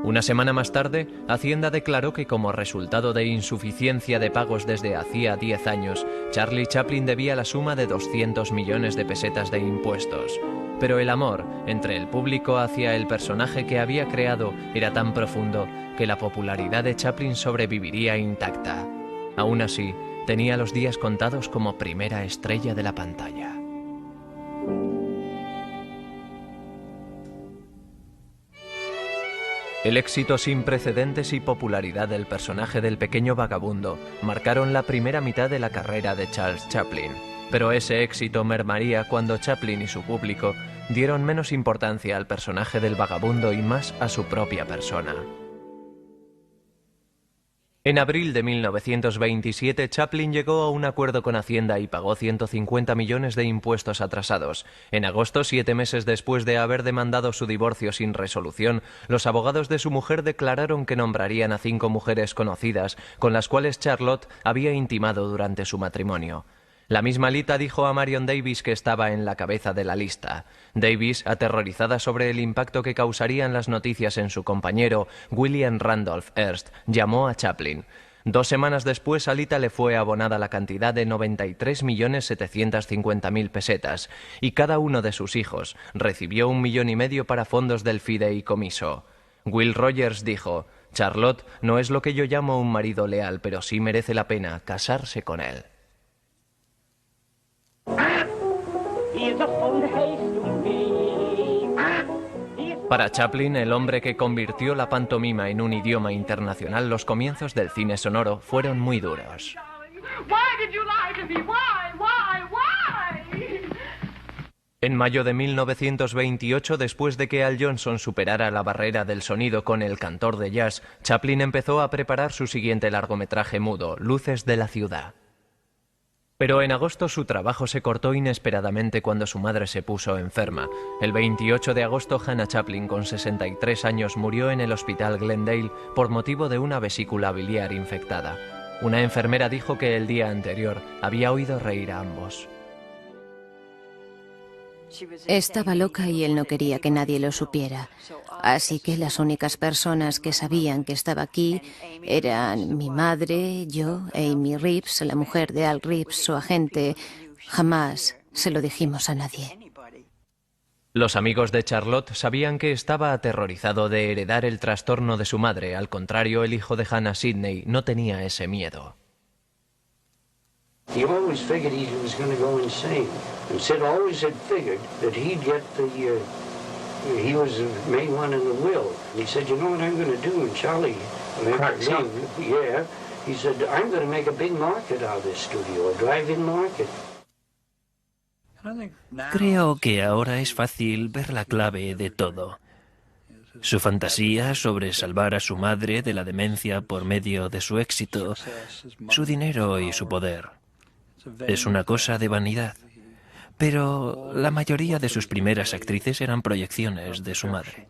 Una semana más tarde, Hacienda declaró que como resultado de insuficiencia de pagos desde hacía 10 años, Charlie Chaplin debía la suma de 200 millones de pesetas de impuestos. Pero el amor entre el público hacia el personaje que había creado era tan profundo que la popularidad de Chaplin sobreviviría intacta. Aún así, tenía los días contados como primera estrella de la pantalla. El éxito sin precedentes y popularidad del personaje del pequeño vagabundo marcaron la primera mitad de la carrera de Charles Chaplin, pero ese éxito mermaría cuando Chaplin y su público dieron menos importancia al personaje del vagabundo y más a su propia persona. En abril de 1927, Chaplin llegó a un acuerdo con Hacienda y pagó 150 millones de impuestos atrasados. En agosto, 7 meses después de haber demandado su divorcio sin resolución, los abogados de su mujer declararon que nombrarían a 5 mujeres conocidas con las cuales Charlotte había intimado durante su matrimonio. La misma Lita dijo a Marion Davies que estaba en la cabeza de la lista. Davies, aterrorizada sobre el impacto que causarían las noticias en su compañero, William Randolph Hearst, llamó a Chaplin. 2 semanas después, a Lita le fue abonada la cantidad de 93.750.000 pesetas y cada uno de sus hijos recibió 1,5 millones para fondos del fideicomiso. Will Rogers dijo: «Charlotte no es lo que yo llamo un marido leal, pero sí merece la pena casarse con él». Para Chaplin, el hombre que convirtió la pantomima en un idioma internacional, los comienzos del cine sonoro fueron muy duros. En mayo de 1928, después de que Al Johnson superara la barrera del sonido con El cantor de jazz, Chaplin empezó a preparar su siguiente largometraje mudo, Luces de la ciudad. Pero en agosto su trabajo se cortó inesperadamente cuando su madre se puso enferma. El 28 de agosto, Hannah Chaplin, con 63 años, murió en el hospital Glendale por motivo de una vesícula biliar infectada. Una enfermera dijo que el día anterior había oído reír a ambos. Estaba loca y él no quería que nadie lo supiera. Así que las únicas personas que sabían que estaba aquí eran mi madre, yo, Amy Reeves, la mujer de Al Reeves, su agente. Jamás se lo dijimos a nadie. Los amigos de Charlotte sabían que estaba aterrorizado de heredar el trastorno de su madre. Al contrario, el hijo de Hannah, Sidney, no tenía ese miedo. He always figured he was going to go insane. And Sid always had figured that he'd get he was the main one in the will. And he said, you know what I'm going to do? And Charlie, yeah, he said, I'm going to make a big market out of this studio, a drive-in market. Creo que ahora es fácil ver la clave de todo. Su fantasía sobre salvar a su madre de la demencia por medio de su éxito, su dinero y su poder. Es una cosa de vanidad. Pero la mayoría de sus primeras actrices eran proyecciones de su madre.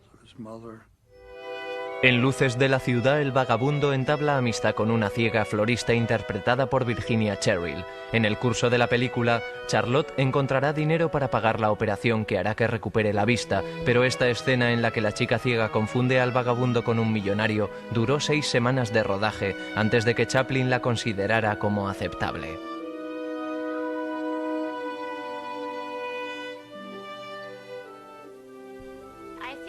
En Luces de la ciudad, el vagabundo entabla amistad con una ciega florista interpretada por Virginia Cheryl. En el curso de la película, Charlotte encontrará dinero para pagar la operación que hará que recupere la vista, pero esta escena en la que la chica ciega confunde al vagabundo con un millonario duró 6 semanas de rodaje antes de que Chaplin la considerara como aceptable.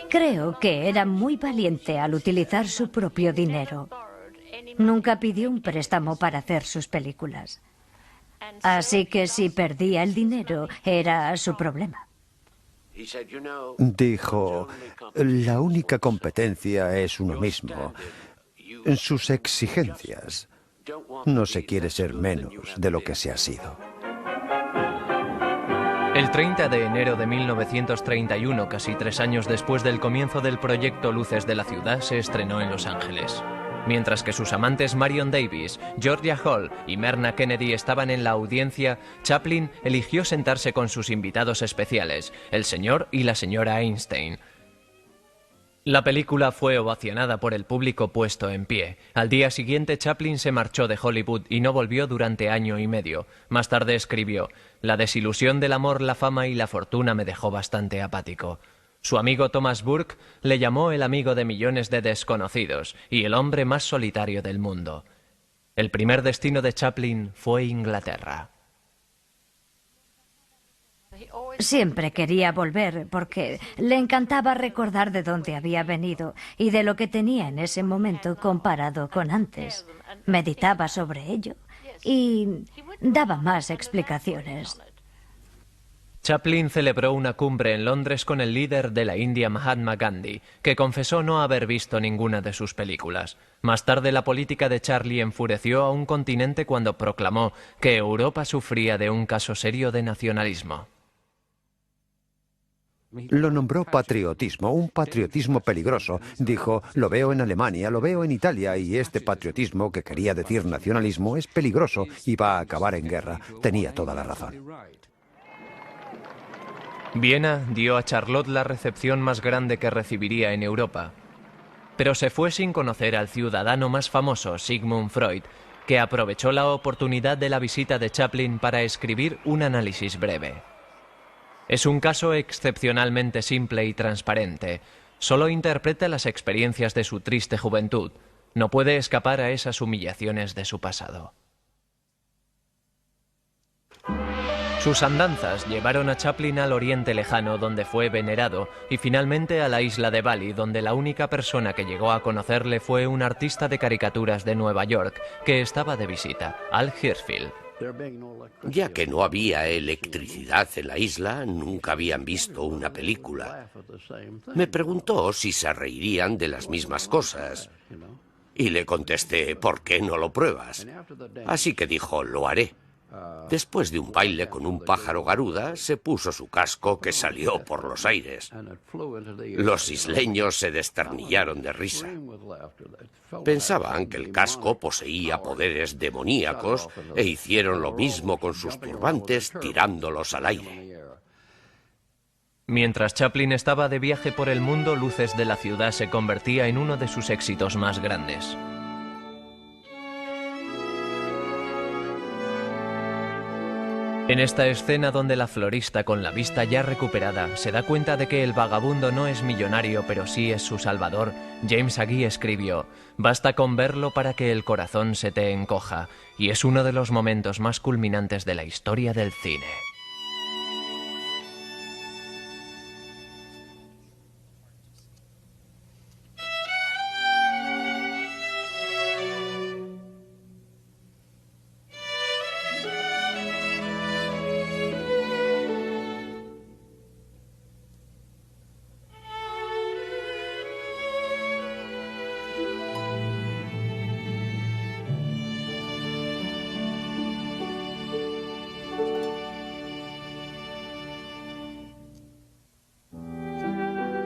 Creo que era muy valiente al utilizar su propio dinero. Nunca pidió un préstamo para hacer sus películas. Así que si perdía el dinero, era su problema. Dijo, la única competencia es uno mismo. En sus exigencias. No se quiere ser menos de lo que se ha sido. El 30 de enero de 1931, casi 3 años después del comienzo del proyecto Luces de la ciudad, se estrenó en Los Ángeles. Mientras que sus amantes Marion Davies, Georgia Hall y Myrna Kennedy estaban en la audiencia, Chaplin eligió sentarse con sus invitados especiales, el señor y la señora Einstein. La película fue ovacionada por el público puesto en pie. Al día siguiente, Chaplin se marchó de Hollywood y no volvió durante año y medio. Más tarde escribió: «La desilusión del amor, la fama y la fortuna me dejó bastante apático». Su amigo Thomas Burke le llamó el amigo de millones de desconocidos y el hombre más solitario del mundo. El primer destino de Chaplin fue Inglaterra. Siempre quería volver porque le encantaba recordar de dónde había venido y de lo que tenía en ese momento comparado con antes. Meditaba sobre ello y daba más explicaciones. Chaplin celebró una cumbre en Londres con el líder de la India, Mahatma Gandhi, que confesó no haber visto ninguna de sus películas. Más tarde, la política de Charlie enfureció a un continente cuando proclamó que Europa sufría de un caso serio de nacionalismo. Lo nombró patriotismo, un patriotismo peligroso. Dijo: lo veo en Alemania, lo veo en Italia, y este patriotismo, que quería decir nacionalismo, es peligroso y va a acabar en guerra. Tenía toda la razón. Viena dio a Charlotte la recepción más grande que recibiría en Europa. Pero se fue sin conocer al ciudadano más famoso, Sigmund Freud, que aprovechó la oportunidad de la visita de Chaplin para escribir un análisis breve. Es un caso excepcionalmente simple y transparente. Solo interpreta las experiencias de su triste juventud. No puede escapar a esas humillaciones de su pasado. Sus andanzas llevaron a Chaplin al Oriente Lejano, donde fue venerado, y finalmente a la isla de Bali, donde la única persona que llegó a conocerle fue un artista de caricaturas de Nueva York, que estaba de visita, Al Hirschfeld. Ya que no había electricidad en la isla, nunca habían visto una película. Me preguntó si se reirían de las mismas cosas. Y le contesté: ¿por qué no lo pruebas? Así que dijo: lo haré. Después de un baile con un pájaro garuda, se puso su casco, que salió por los aires. Los isleños se desternillaron de risa. Pensaban que el casco poseía poderes demoníacos e hicieron lo mismo con sus turbantes, tirándolos al aire. Mientras Chaplin estaba de viaje por el mundo, Luces de la ciudad se convertía en uno de sus éxitos más grandes. En esta escena, donde la florista, con la vista ya recuperada, se da cuenta de que el vagabundo no es millonario pero sí es su salvador, James Agee escribió: «Basta con verlo para que el corazón se te encoja», y es uno de los momentos más culminantes de la historia del cine.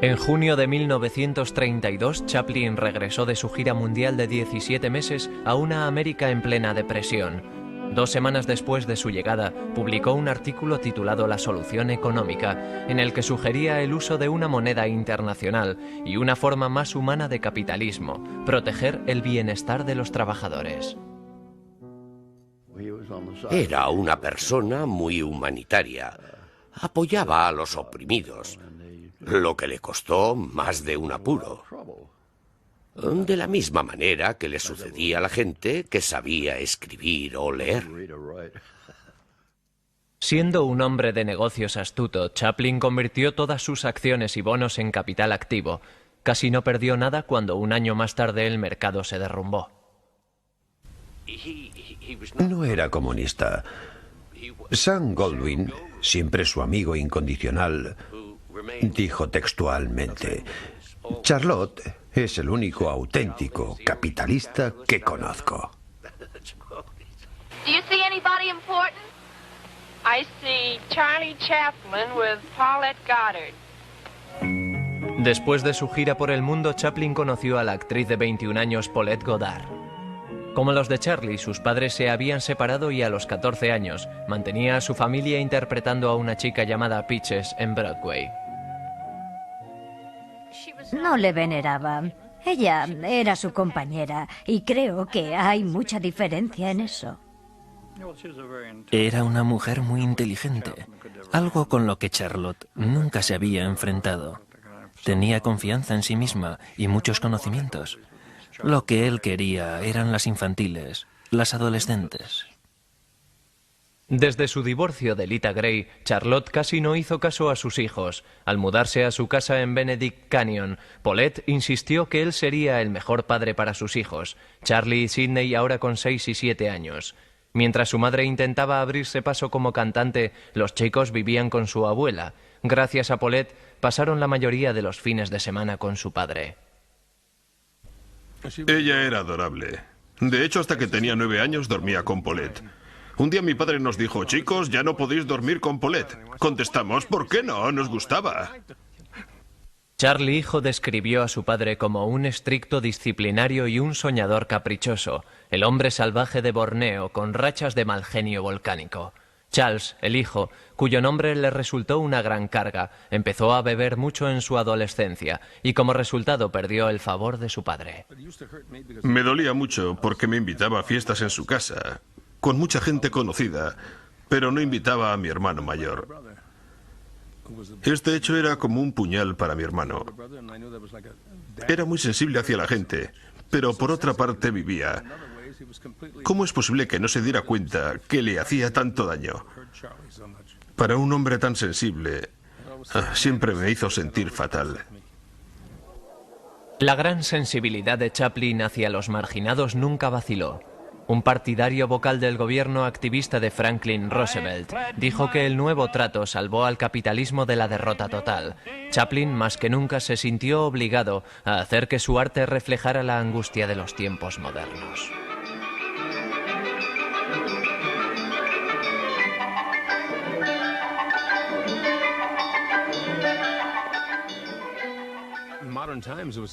En junio de 1932, Chaplin regresó de su gira mundial de 17 meses a una América en plena depresión. 2 semanas después de su llegada, publicó un artículo titulado La solución económica, en el que sugería el uso de una moneda internacional y una forma más humana de capitalismo: proteger el bienestar de los trabajadores. Era una persona muy humanitaria. Apoyaba a los oprimidos, lo que le costó más de un apuro. De la misma manera que le sucedía a la gente que sabía escribir o leer. Siendo un hombre de negocios astuto, Chaplin convirtió todas sus acciones y bonos en capital activo. Casi no perdió nada cuando un año más tarde el mercado se derrumbó. No era comunista. Sam Goldwyn, siempre su amigo incondicional, dijo textualmente: «Charlotte es el único auténtico capitalista que conozco». Do you see anybody important? I see Charlie Chaplin with Paulette Goddard. Después de su gira por el mundo, Chaplin conoció a la actriz de 21 años Paulette Goddard. Como los de Charlie, sus padres se habían separado y a los 14 años mantenía a su familia interpretando a una chica llamada Peaches en Broadway. no le veneraba. Ella era su compañera y creo que hay mucha diferencia en eso. Era una mujer muy inteligente, algo con lo que Charlotte nunca se había enfrentado. Tenía confianza en sí misma y muchos conocimientos. Lo que él quería eran las infantiles, las adolescentes. Desde su divorcio de Lita Grey, Charlotte casi no hizo caso a sus hijos. Al mudarse a su casa en Benedict Canyon, Paulette insistió que él sería el mejor padre para sus hijos, Charlie y Sidney ahora con 6 y 7 años. Mientras su madre intentaba abrirse paso como cantante, los chicos vivían con su abuela. Gracias a Paulette, pasaron la mayoría de los fines de semana con su padre. Ella era adorable. De hecho, hasta que tenía 9 años dormía con Paulette. Un día mi padre nos dijo, chicos, ya no podéis dormir con Paulette. Contestamos, ¿por qué no? Nos gustaba. Charlie hijo describió a su padre como un estricto disciplinario y un soñador caprichoso, el hombre salvaje de Borneo con rachas de mal genio volcánico. Charles, el hijo, cuyo nombre le resultó una gran carga, empezó a beber mucho en su adolescencia y como resultado perdió el favor de su padre. Me dolía mucho porque me invitaba a fiestas en su casa, con mucha gente conocida, pero no invitaba a mi hermano mayor. Este hecho era como un puñal para mi hermano. Era muy sensible hacia la gente, pero por otra parte vivía. ¿Cómo es posible que no se diera cuenta que le hacía tanto daño? Para un hombre tan sensible, siempre me hizo sentir fatal. La gran sensibilidad de Chaplin hacia los marginados nunca vaciló. Un partidario vocal del gobierno activista de Franklin Roosevelt dijo que el nuevo trato salvó al capitalismo de la derrota total. Chaplin más que nunca se sintió obligado a hacer que su arte reflejara la angustia de los tiempos modernos.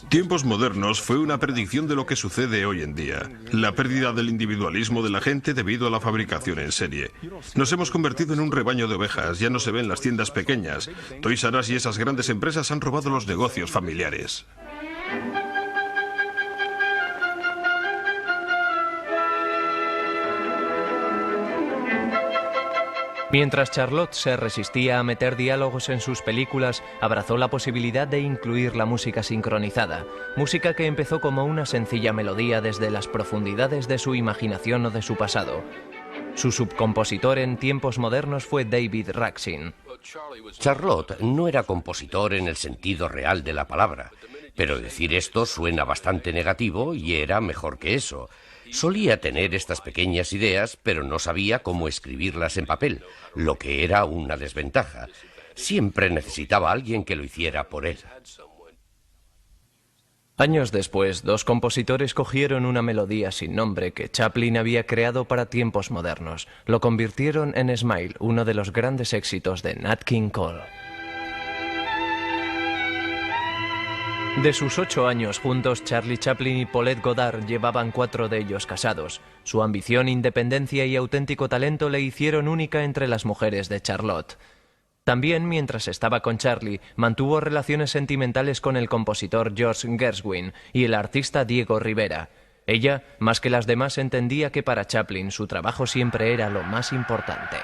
Tiempos modernos fue una predicción de lo que sucede hoy en día. La pérdida del individualismo de la gente debido a la fabricación en serie. Nos hemos convertido en un rebaño de ovejas, ya no se ven las tiendas pequeñas. Toys R Us y esas grandes empresas han robado los negocios familiares. Mientras Charlotte se resistía a meter diálogos en sus películas, abrazó la posibilidad de incluir la música sincronizada, música que empezó como una sencilla melodía desde las profundidades de su imaginación o de su pasado. Su subcompositor en tiempos modernos fue David Raksin. Charlotte no era compositor en el sentido real de la palabra, pero decir esto suena bastante negativo y era mejor que eso. Solía tener estas pequeñas ideas, pero no sabía cómo escribirlas en papel, lo que era una desventaja. Siempre necesitaba a alguien que lo hiciera por él. Años después, dos compositores cogieron una melodía sin nombre que Chaplin había creado para tiempos modernos. Lo convirtieron en Smile, uno de los grandes éxitos de Nat King Cole. De sus 8 años juntos, Charlie Chaplin y Paulette Goddard llevaban 4 de ellos casados. Su ambición, independencia y auténtico talento le hicieron única entre las mujeres de Charlotte. También, mientras estaba con Charlie, mantuvo relaciones sentimentales con el compositor George Gershwin y el artista Diego Rivera. Ella, más que las demás, entendía que para Chaplin su trabajo siempre era lo más importante.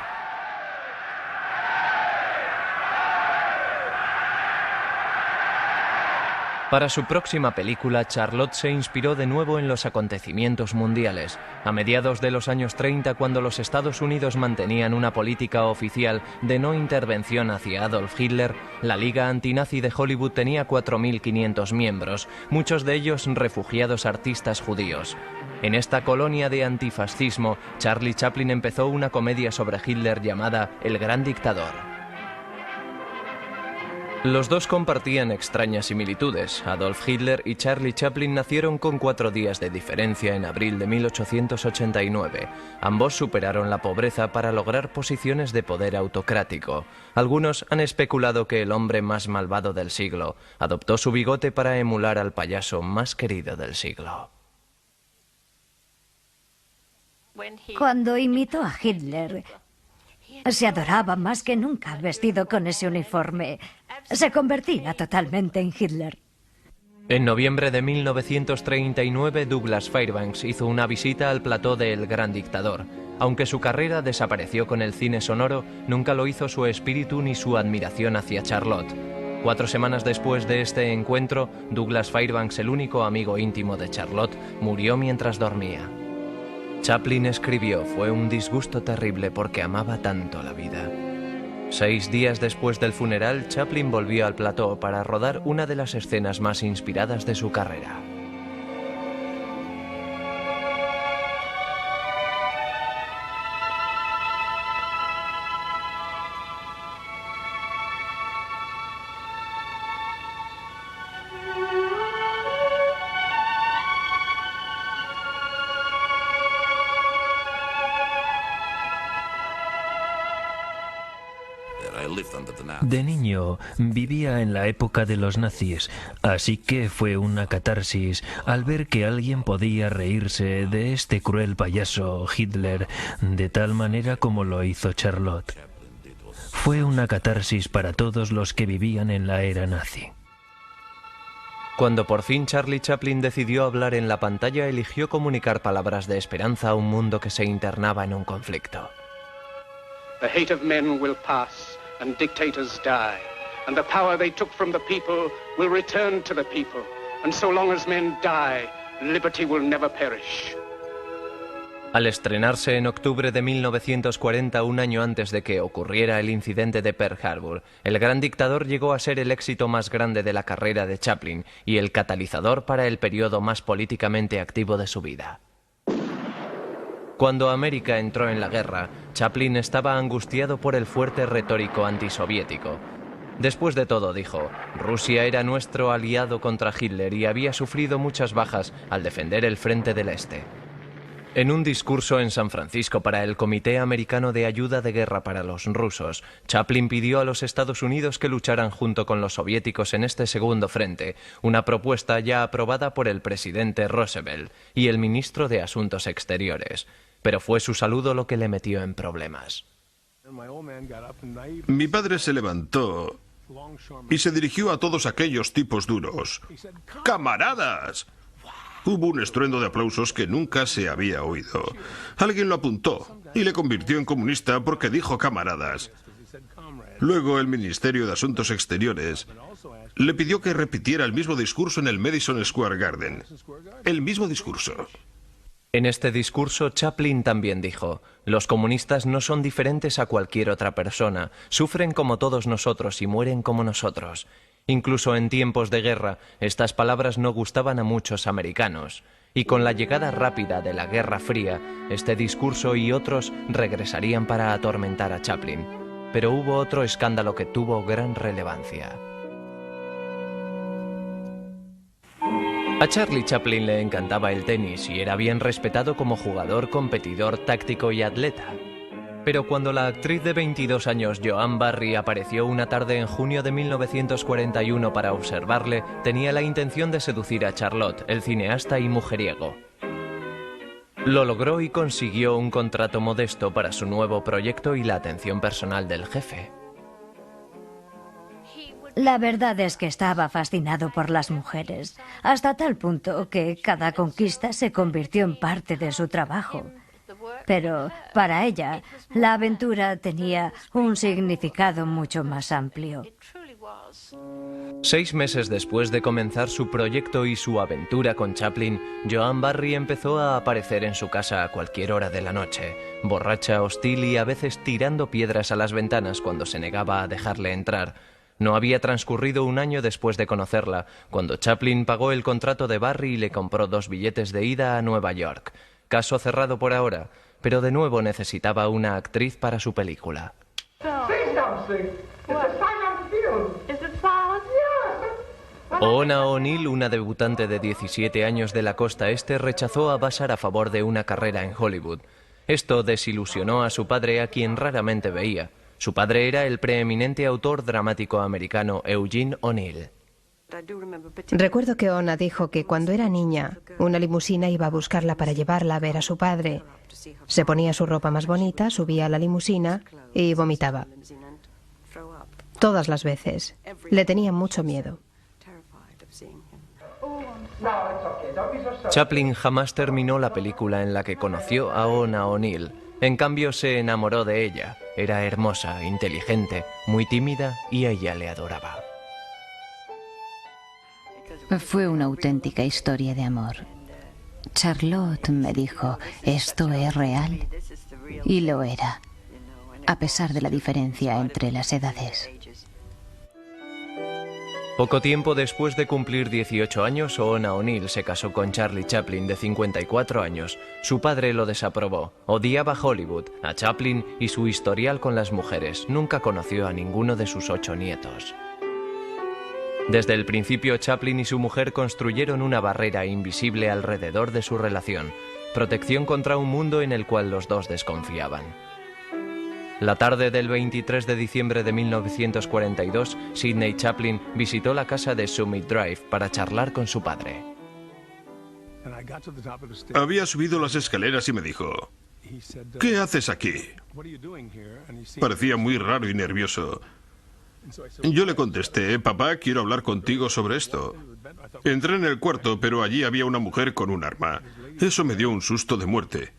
Para su próxima película, Charlotte se inspiró de nuevo en los acontecimientos mundiales. A mediados de los años 30, cuando los Estados Unidos mantenían una política oficial de no intervención hacia Adolf Hitler, la Liga Antinazi de Hollywood tenía 4.500 miembros, muchos de ellos refugiados artistas judíos. En esta colonia de antifascismo, Charlie Chaplin empezó una comedia sobre Hitler llamada El Gran Dictador. Los dos compartían extrañas similitudes. Adolf Hitler y Charlie Chaplin nacieron con 4 días de diferencia en abril de 1889. Ambos superaron la pobreza para lograr posiciones de poder autocrático. Algunos han especulado que el hombre más malvado del siglo adoptó su bigote para emular al payaso más querido del siglo. Cuando imitó a Hitler, se adoraba más que nunca vestido con ese uniforme. Se convertía totalmente en Hitler. En noviembre de 1939, Douglas Fairbanks hizo una visita al plató de El Gran Dictador. Aunque su carrera desapareció con el cine sonoro, nunca lo hizo su espíritu ni su admiración hacia Charlotte. 4 semanas después de este encuentro, Douglas Fairbanks, el único amigo íntimo de Charlotte, murió mientras dormía. Chaplin escribió: "Fue un disgusto terrible porque amaba tanto la vida". 6 días después del funeral, Chaplin volvió al plató para rodar una de las escenas más inspiradas de su carrera. De niño vivía en la época de los nazis, así que fue una catarsis al ver que alguien podía reírse de este cruel payaso Hitler de tal manera como lo hizo Charlotte. Fue una catarsis para todos los que vivían en la era nazi. Cuando por fin Charlie Chaplin decidió hablar en la pantalla, eligió comunicar palabras de esperanza a un mundo que se internaba en un conflicto. The hate of men will pass, and dictators die, and the power they took from the people will return to the people, and so long as men die, liberty will never perish. Al estrenarse en octubre de 1940, un año antes de que ocurriera el incidente de Pearl Harbor, El Gran Dictador llegó a ser el éxito más grande de la carrera de Chaplin y el catalizador para el periodo más políticamente activo de su vida. Cuando América entró en la guerra, Chaplin estaba angustiado por el fuerte retórico antisoviético. Después de todo, dijo, Rusia era nuestro aliado contra Hitler y había sufrido muchas bajas al defender el frente del Este. En un discurso en San Francisco para el Comité Americano de Ayuda de Guerra para los Rusos, Chaplin pidió a los Estados Unidos que lucharan junto con los soviéticos en este segundo frente, una propuesta ya aprobada por el presidente Roosevelt y el ministro de Asuntos Exteriores. Pero fue su saludo lo que le metió en problemas. Mi padre se levantó y se dirigió a todos aquellos tipos duros. ¡Camaradas! Hubo un estruendo de aplausos que nunca se había oído. Alguien lo apuntó y le convirtió en comunista porque dijo camaradas. Luego el Ministerio de Asuntos Exteriores le pidió que repitiera el mismo discurso en el Madison Square Garden. El mismo discurso. En este discurso, Chaplin también dijo, los comunistas no son diferentes a cualquier otra persona, sufren como todos nosotros y mueren como nosotros. Incluso en tiempos de guerra, estas palabras no gustaban a muchos americanos. Y con la llegada rápida de la Guerra Fría, este discurso y otros regresarían para atormentar a Chaplin. Pero hubo otro escándalo que tuvo gran relevancia. A Charlie Chaplin le encantaba el tenis y era bien respetado como jugador, competidor, táctico y atleta. Pero cuando la actriz de 22 años Joan Barry apareció una tarde en junio de 1941 para observarle, tenía la intención de seducir a Charlotte, el cineasta y mujeriego. Lo logró y consiguió un contrato modesto para su nuevo proyecto y la atención personal del jefe. La verdad es que estaba fascinado por las mujeres, hasta tal punto que cada conquista se convirtió en parte de su trabajo. Pero para ella, la aventura tenía un significado mucho más amplio. 6 meses después de comenzar su proyecto y su aventura con Chaplin, Joan Barry empezó a aparecer en su casa a cualquier hora de la noche, borracha, hostil y a veces tirando piedras a las ventanas cuando se negaba a dejarle entrar. No había transcurrido un año después de conocerla, cuando Chaplin pagó el contrato de Barry y le compró 2 billetes de ida a Nueva York. Caso cerrado por ahora, pero de nuevo necesitaba una actriz para su película. Oona O'Neill, una debutante de 17 años de la costa este, rechazó a Vassar a favor de una carrera en Hollywood. Esto desilusionó a su padre, a quien raramente veía. Su padre era el preeminente autor dramático americano Eugene O'Neill. Recuerdo que Oona dijo que cuando era niña, una limusina iba a buscarla para llevarla a ver a su padre. Se ponía su ropa más bonita, subía a la limusina y vomitaba. Todas las veces. Le tenía mucho miedo. Chaplin jamás terminó la película en la que conoció a Oona O'Neill. En cambio, se enamoró de ella. Era hermosa, inteligente, muy tímida y ella le adoraba. Fue una auténtica historia de amor. Charlotte me dijo, ¿esto es real? Y lo era, a pesar de la diferencia entre las edades. Poco tiempo después de cumplir 18 años, Oona O'Neill se casó con Charlie Chaplin, de 54 años. Su padre lo desaprobó. Odiaba Hollywood, a Chaplin y su historial con las mujeres. Nunca conoció a ninguno de sus 8 nietos. Desde el principio, Chaplin y su mujer construyeron una barrera invisible alrededor de su relación, protección contra un mundo en el cual los dos desconfiaban. La tarde del 23 de diciembre de 1942, Sidney Chaplin visitó la casa de Summit Drive para charlar con su padre. Había subido las escaleras y me dijo, ¿qué haces aquí? Parecía muy raro y nervioso. Yo le contesté, papá, quiero hablar contigo sobre esto. Entré en el cuarto, pero allí había una mujer con un arma. Eso me dio un susto de muerte.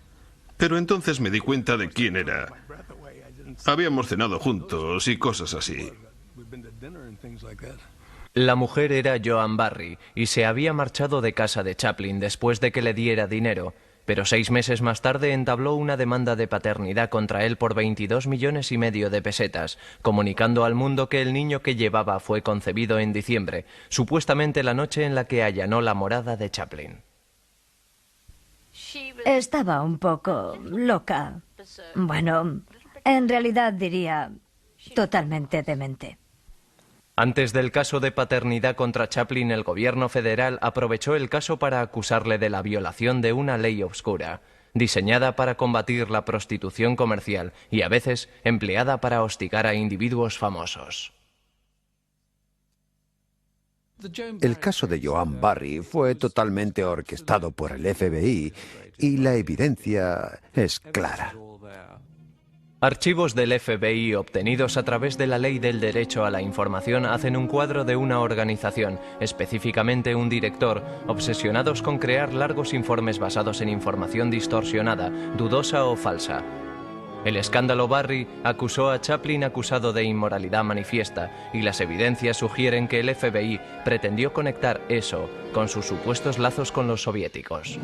Pero entonces me di cuenta de quién era. Habíamos cenado juntos y cosas así. La mujer era Joan Barry y se había marchado de casa de Chaplin después de que le diera dinero, pero 6 meses más tarde entabló una demanda de paternidad contra él por 22,5 millones de pesetas, comunicando al mundo que el niño que llevaba fue concebido en diciembre, supuestamente la noche en la que allanó la morada de Chaplin. Estaba un poco loca. Bueno, en realidad diría totalmente demente. Antes del caso de paternidad contra Chaplin, el gobierno federal aprovechó el caso para acusarle de la violación de una ley oscura, diseñada para combatir la prostitución comercial y a veces empleada para hostigar a individuos famosos. El caso de Joan Barry fue totalmente orquestado por el FBI y la evidencia es clara. Archivos del FBI obtenidos a través de la Ley del Derecho a la Información hacen un cuadro de una organización, específicamente un director, obsesionados con crear largos informes basados en información distorsionada, dudosa o falsa. El escándalo Barry acusó a Chaplin acusado de inmoralidad manifiesta y las evidencias sugieren que el FBI pretendió conectar eso con sus supuestos lazos con los soviéticos.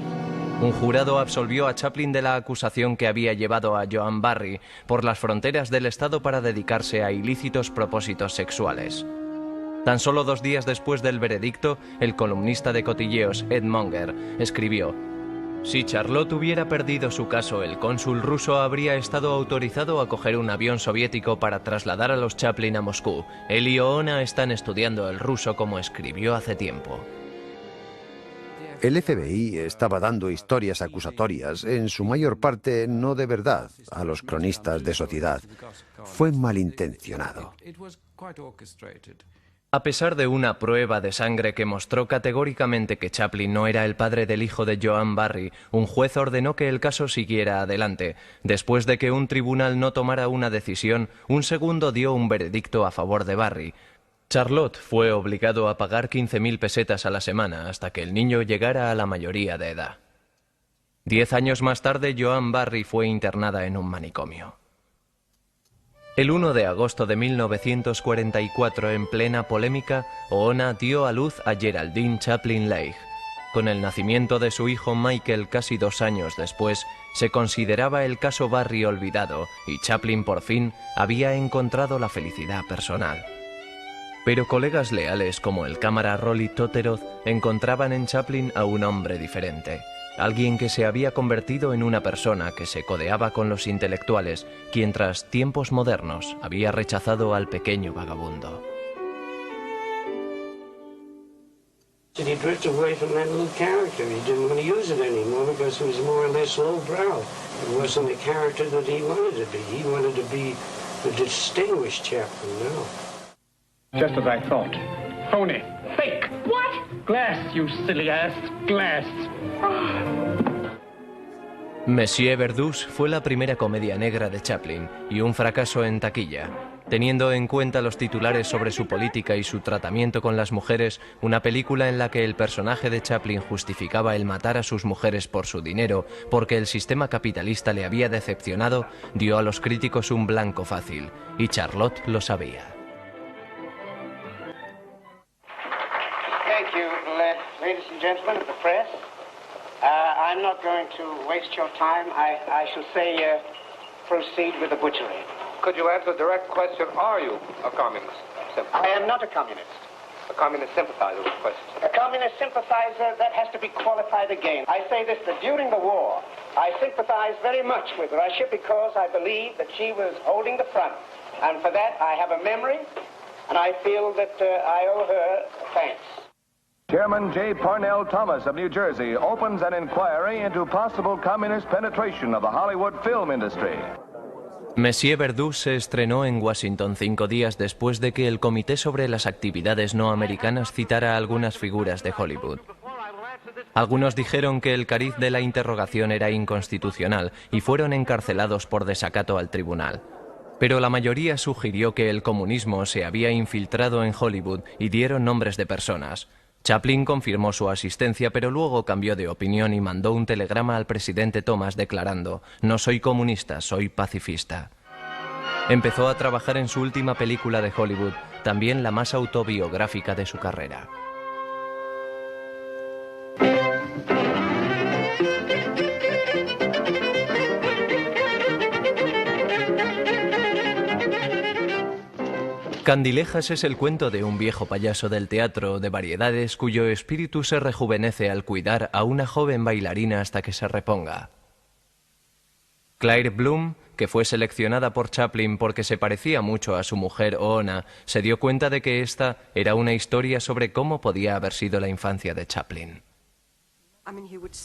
Un jurado absolvió a Chaplin de la acusación que había llevado a Joan Barry por las fronteras del Estado para dedicarse a ilícitos propósitos sexuales. Tan solo 2 días después del veredicto, el columnista de cotilleos Ed Monger escribió: si Charlotte hubiera perdido su caso, el cónsul ruso habría estado autorizado a coger un avión soviético para trasladar a los Chaplin a Moscú. Él y Oona están estudiando el ruso como escribió hace tiempo. El FBI estaba dando historias acusatorias, en su mayor parte no de verdad, a los cronistas de sociedad. Fue malintencionado. A pesar de una prueba de sangre que mostró categóricamente que Chaplin no era el padre del hijo de Joan Barry, un juez ordenó que el caso siguiera adelante. Después de que un tribunal no tomara una decisión, un segundo dio un veredicto a favor de Barry. Charlotte fue obligado a pagar 15,000 pesetas a la semana hasta que el niño llegara a la mayoría de edad. 10 años más tarde, Joan Barry fue internada en un manicomio. El 1 de agosto de 1944, en plena polémica, Oona dio a luz a Geraldine Chaplin Leigh. Con el nacimiento de su hijo Michael casi 2 años después, se consideraba el caso Barry olvidado y Chaplin por fin había encontrado la felicidad personal. Pero colegas leales como el cámara Rolly Totteroth encontraban en Chaplin a un hombre diferente. Alguien que se había convertido en una persona que se codeaba con los intelectuales, quien tras tiempos modernos había rechazado al pequeño vagabundo. He drifted away from that little character. He didn't want to use it anymore because it was more or less lowbrow. It wasn't the character that he wanted to be. He wanted to be the distinguished Chaplin, no. Just as I thought. Phony. Fake. What? Glass, you silly ass. Glass. Monsieur Verdus fue la primera comedia negra de Chaplin y un fracaso en taquilla. Teniendo en cuenta los titulares sobre su política y su tratamiento con las mujeres, una película en la que el personaje de Chaplin justificaba el matar a sus mujeres por su dinero, porque el sistema capitalista le había decepcionado, dio a los críticos un blanco fácil, y Charlotte lo sabía. Thank you, ladies and gentlemen of the press. I'm not going to waste your time. I shall say, proceed with the butchery. Could you answer the direct question, are you a communist? I am not a communist. A communist sympathizer with question. A communist sympathizer, that has to be qualified again. I say this, that during the war, I sympathized very much with Russia because I believe that she was holding the front. And for that, I have a memory, and I feel that I owe her thanks. Chairman J. Parnell Thomas of New Jersey opens an inquiry into possible communist penetration of the Hollywood film industry. Monsieur Verdoux se estrenó en Washington 5 días después de que el Comité sobre las Actividades No Americanas citara a algunas figuras de Hollywood. Algunos dijeron que el cariz de la interrogación era inconstitucional y fueron encarcelados por desacato al tribunal. Pero la mayoría sugirió que el comunismo se había infiltrado en Hollywood y dieron nombres de personas. Chaplin confirmó su asistencia, pero luego cambió de opinión y mandó un telegrama al presidente Thomas declarando: «No soy comunista, soy pacifista». Empezó a trabajar en su última película de Hollywood, también la más autobiográfica de su carrera. Candilejas es el cuento de un viejo payaso del teatro de variedades cuyo espíritu se rejuvenece al cuidar a una joven bailarina hasta que se reponga. Claire Bloom, que fue seleccionada por Chaplin porque se parecía mucho a su mujer Oona, se dio cuenta de que esta era una historia sobre cómo podía haber sido la infancia de Chaplin.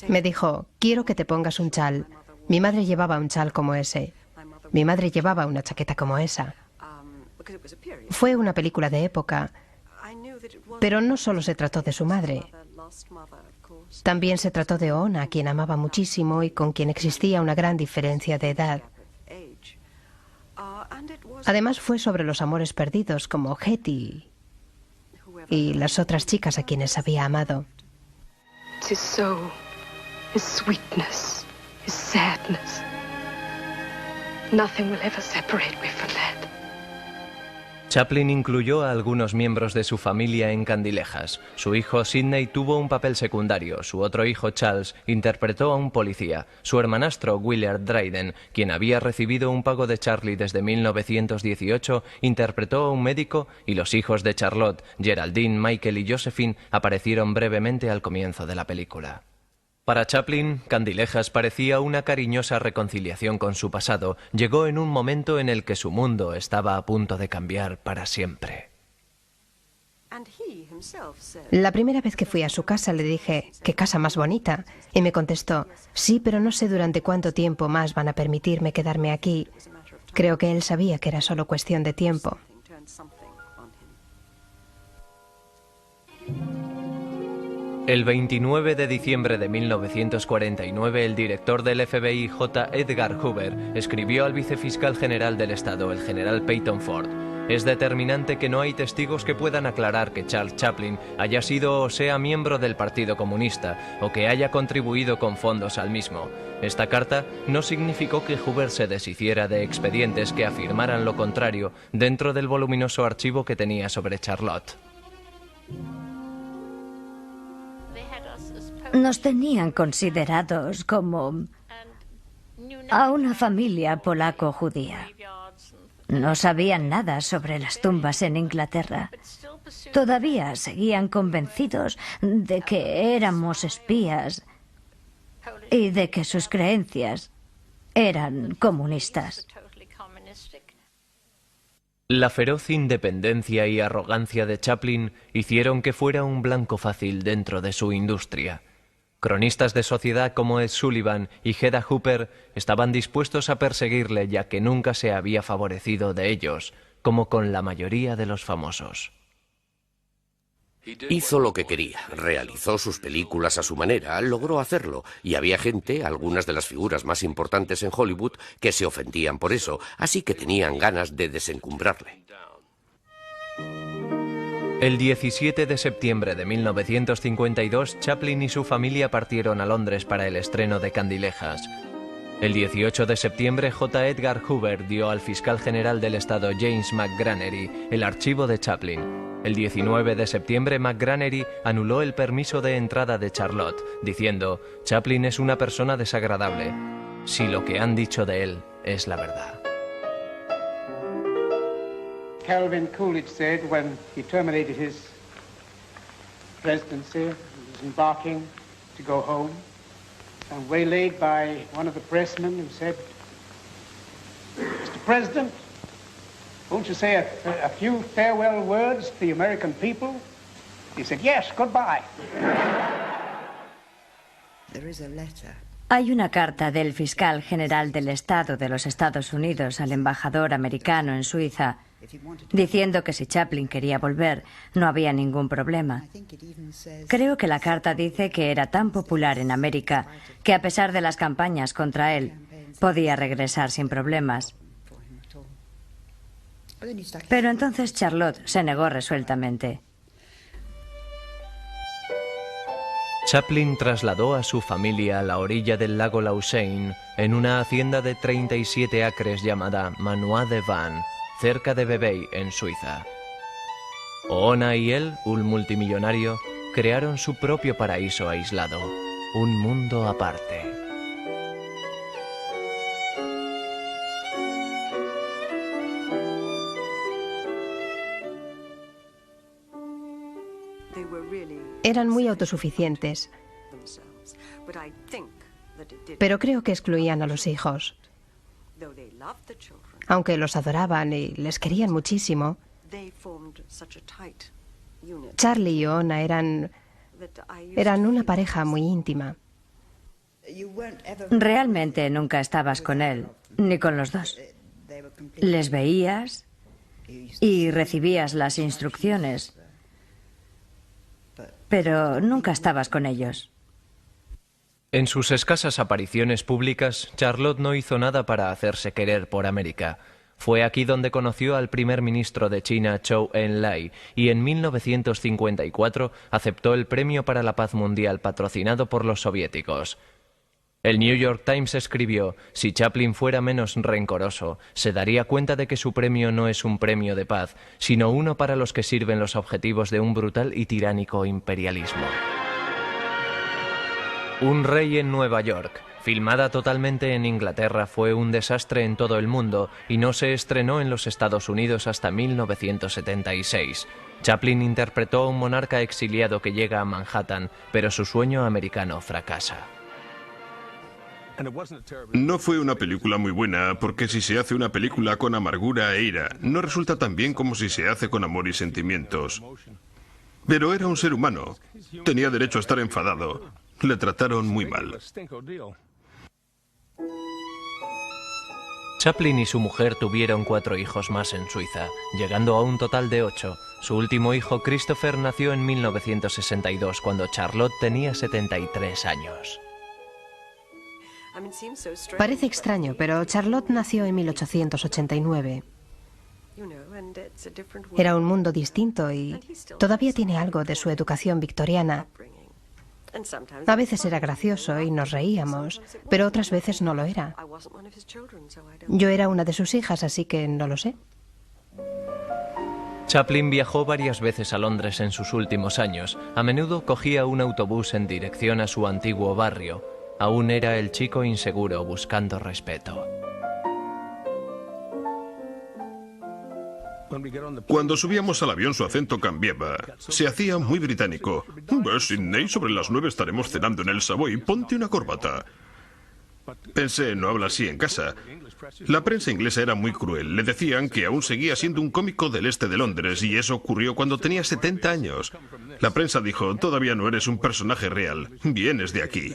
Me dijo: quiero que te pongas un chal. Mi madre llevaba un chal como ese. Mi madre llevaba una chaqueta como esa. Fue una película de época, pero no solo se trató de su madre. También se trató de Oona, a quien amaba muchísimo y con quien existía una gran diferencia de edad. Además fue sobre los amores perdidos, como Hetty y las otras chicas a quienes había amado. His soul, his sweetness, his sadness. Nothing will ever separate me from that. Chaplin incluyó a algunos miembros de su familia en Candilejas. Su hijo Sidney tuvo un papel secundario, su otro hijo Charles interpretó a un policía, su hermanastro Willard Dryden, quien había recibido un pago de Charlie desde 1918, interpretó a un médico y los hijos de Charlotte, Geraldine, Michael y Josephine aparecieron brevemente al comienzo de la película. Para Chaplin, Candilejas parecía una cariñosa reconciliación con su pasado. Llegó en un momento en el que su mundo estaba a punto de cambiar para siempre. La primera vez que fui a su casa le dije: «¿Qué casa más bonita?». Y me contestó: «Sí, pero no sé durante cuánto tiempo más van a permitirme quedarme aquí». Creo que él sabía que era solo cuestión de tiempo. El 29 de diciembre de 1949, el director del FBI, J. Edgar Hoover, escribió al vicefiscal general del Estado, el general Peyton Ford: «Es determinante que no hay testigos que puedan aclarar que Charles Chaplin haya sido o sea miembro del Partido Comunista o que haya contribuido con fondos al mismo». Esta carta no significó que Hoover se deshiciera de expedientes que afirmaran lo contrario dentro del voluminoso archivo que tenía sobre Charlotte. Nos tenían considerados como a una familia polaco-judía. No sabían nada sobre las tumbas en Inglaterra. Todavía seguían convencidos de que éramos espías y de que sus creencias eran comunistas. La feroz independencia y arrogancia de Chaplin hicieron que fuera un blanco fácil dentro de su industria. Cronistas de sociedad como Ed Sullivan y Hedda Hooper estaban dispuestos a perseguirle, ya que nunca se había favorecido de ellos, como con la mayoría de los famosos. Hizo lo que quería, realizó sus películas a su manera, logró hacerlo, y había gente, algunas de las figuras más importantes en Hollywood, que se ofendían por eso, así que tenían ganas de desencumbrarle. El 17 de septiembre de 1952, Chaplin y su familia partieron a Londres para el estreno de Candilejas. El 18 de septiembre, J. Edgar Hoover dio al fiscal general del estado James McGrannery el archivo de Chaplin. El 19 de septiembre, McGrannery anuló el permiso de entrada de Charlotte, diciendo: Chaplin es una persona desagradable, si lo que han dicho de él es la verdad. Calvin Coolidge said when he terminated his presidency, he was embarking to go home, and waylaid by one of the pressmen who said, Mr. President, won't you say a few farewell words to the American people? He said, yes, goodbye. Hay una carta del fiscal general del Estado de los Estados Unidos al embajador americano en Suiza diciendo que si Chaplin quería volver no había ningún problema. Creo que la carta dice que era tan popular en América que a pesar de las campañas contra él podía regresar sin problemas. Pero entonces Charlotte se negó resueltamente. Chaplin trasladó a su familia a la orilla del lago Lausanne en una hacienda de 37 acres llamada Manoir de Vannes, cerca de Vevey, en Suiza. Oona y él, un multimillonario, crearon su propio paraíso aislado, un mundo aparte. Eran muy autosuficientes, pero creo que excluían a los hijos. Aunque los adoraban y les querían muchísimo, Charlie y Oona eran una pareja muy íntima. Realmente nunca estabas con él, ni con los dos. Les veías y recibías las instrucciones, pero nunca estabas con ellos. En sus escasas apariciones públicas, Charlotte no hizo nada para hacerse querer por América. Fue aquí donde conoció al primer ministro de China, Zhou Enlai, y en 1954 aceptó el Premio para la Paz Mundial patrocinado por los soviéticos. El New York Times escribió: si Chaplin fuera menos rencoroso, se daría cuenta de que su premio no es un premio de paz, sino uno para los que sirven los objetivos de un brutal y tiránico imperialismo. Un rey en Nueva York, filmada totalmente en Inglaterra, fue un desastre en todo el mundo y no se estrenó en los Estados Unidos hasta 1976. Chaplin interpretó a un monarca exiliado que llega a Manhattan, pero su sueño americano fracasa. No fue una película muy buena, porque si se hace una película con amargura e ira, no resulta tan bien como si se hace con amor y sentimientos. Pero era un ser humano. Tenía derecho a estar enfadado. Le trataron muy mal. Chaplin y su mujer tuvieron 4 hijos más en Suiza, llegando a un total de 8. Su último hijo, Christopher, nació en 1962, cuando Charlotte tenía 73 años. Parece extraño, pero Charlotte nació en 1889. Era un mundo distinto y todavía tiene algo de su educación victoriana. A veces era gracioso y nos reíamos, pero otras veces no lo era. Yo era una de sus hijas, así que no lo sé. Chaplin viajó varias veces a Londres en sus últimos años. A menudo cogía un autobús en dirección a su antiguo barrio. Aún era el chico inseguro buscando respeto. Cuando subíamos al avión su acento cambiaba. Se hacía muy británico. Sidney, sobre las 9 estaremos cenando en el Savoy. Ponte una corbata. Pensé, no habla así en casa. La prensa inglesa era muy cruel. Le decían que aún seguía siendo un cómico del este de Londres, y eso ocurrió cuando tenía 70 años. La prensa dijo: todavía no eres un personaje real. Vienes de aquí.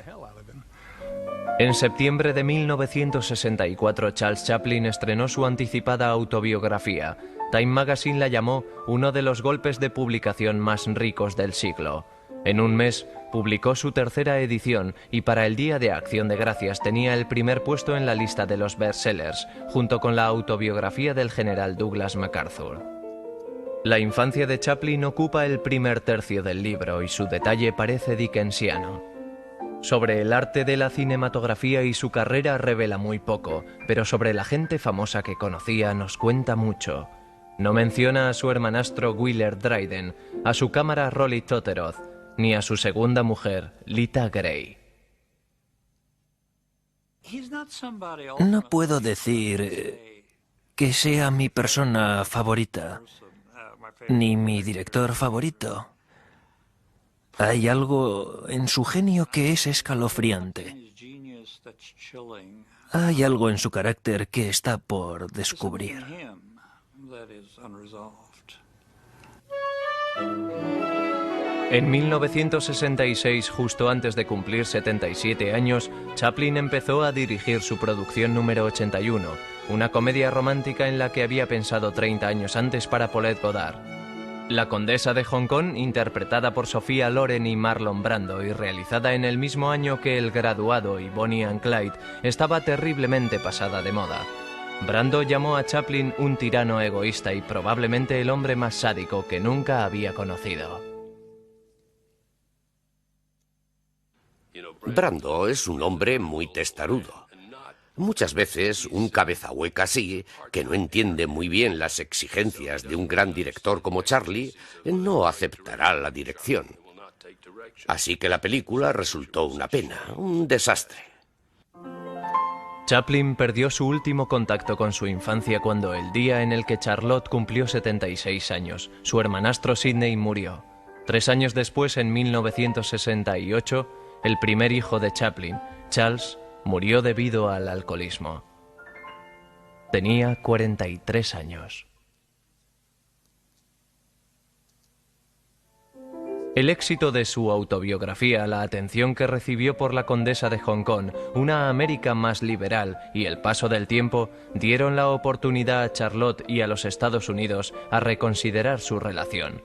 En septiembre de 1964, Charles Chaplin estrenó su anticipada autobiografía. Time Magazine la llamó uno de los golpes de publicación más ricos del siglo. En un mes publicó su tercera edición y para el Día de Acción de Gracias tenía el primer puesto en la lista de los bestsellers, junto con la autobiografía del general Douglas MacArthur. La infancia de Chaplin ocupa el primer tercio del libro y su detalle parece dickensiano. Sobre el arte de la cinematografía y su carrera revela muy poco, pero sobre la gente famosa que conocía nos cuenta mucho. No menciona a su hermanastro Willard Dryden, a su cámara Rolly Totteroth, ni a su segunda mujer, Lita Grey. No puedo decir que sea mi persona favorita, ni mi director favorito. Hay algo en su genio que es escalofriante. Hay algo en su carácter que está por descubrir. En 1966, justo antes de cumplir 77 años, Chaplin empezó a dirigir su producción número 81, una comedia romántica en la que había pensado 30 años antes para Paulette Goddard. La condesa de Hong Kong, interpretada por Sophia Loren y Marlon Brando y realizada en el mismo año que El Graduado y Bonnie and Clyde, estaba terriblemente pasada de moda. Brando llamó a Chaplin un tirano egoísta y probablemente el hombre más sádico que nunca había conocido. Brando es un hombre muy testarudo. Muchas veces un cabeza hueca así, que no entiende muy bien las exigencias de un gran director como Charlie, no aceptará la dirección. Así que la película resultó una pena, un desastre. Chaplin perdió su último contacto con su infancia cuando el día en el que Charlotte cumplió 76 años, su hermanastro Sidney murió. 3 años después, en 1968, el primer hijo de Chaplin, Charles, murió debido al alcoholismo. Tenía 43 años. El éxito de su autobiografía, la atención que recibió por la condesa de Hong Kong, una América más liberal y el paso del tiempo dieron la oportunidad a Charlotte y a los Estados Unidos a reconsiderar su relación.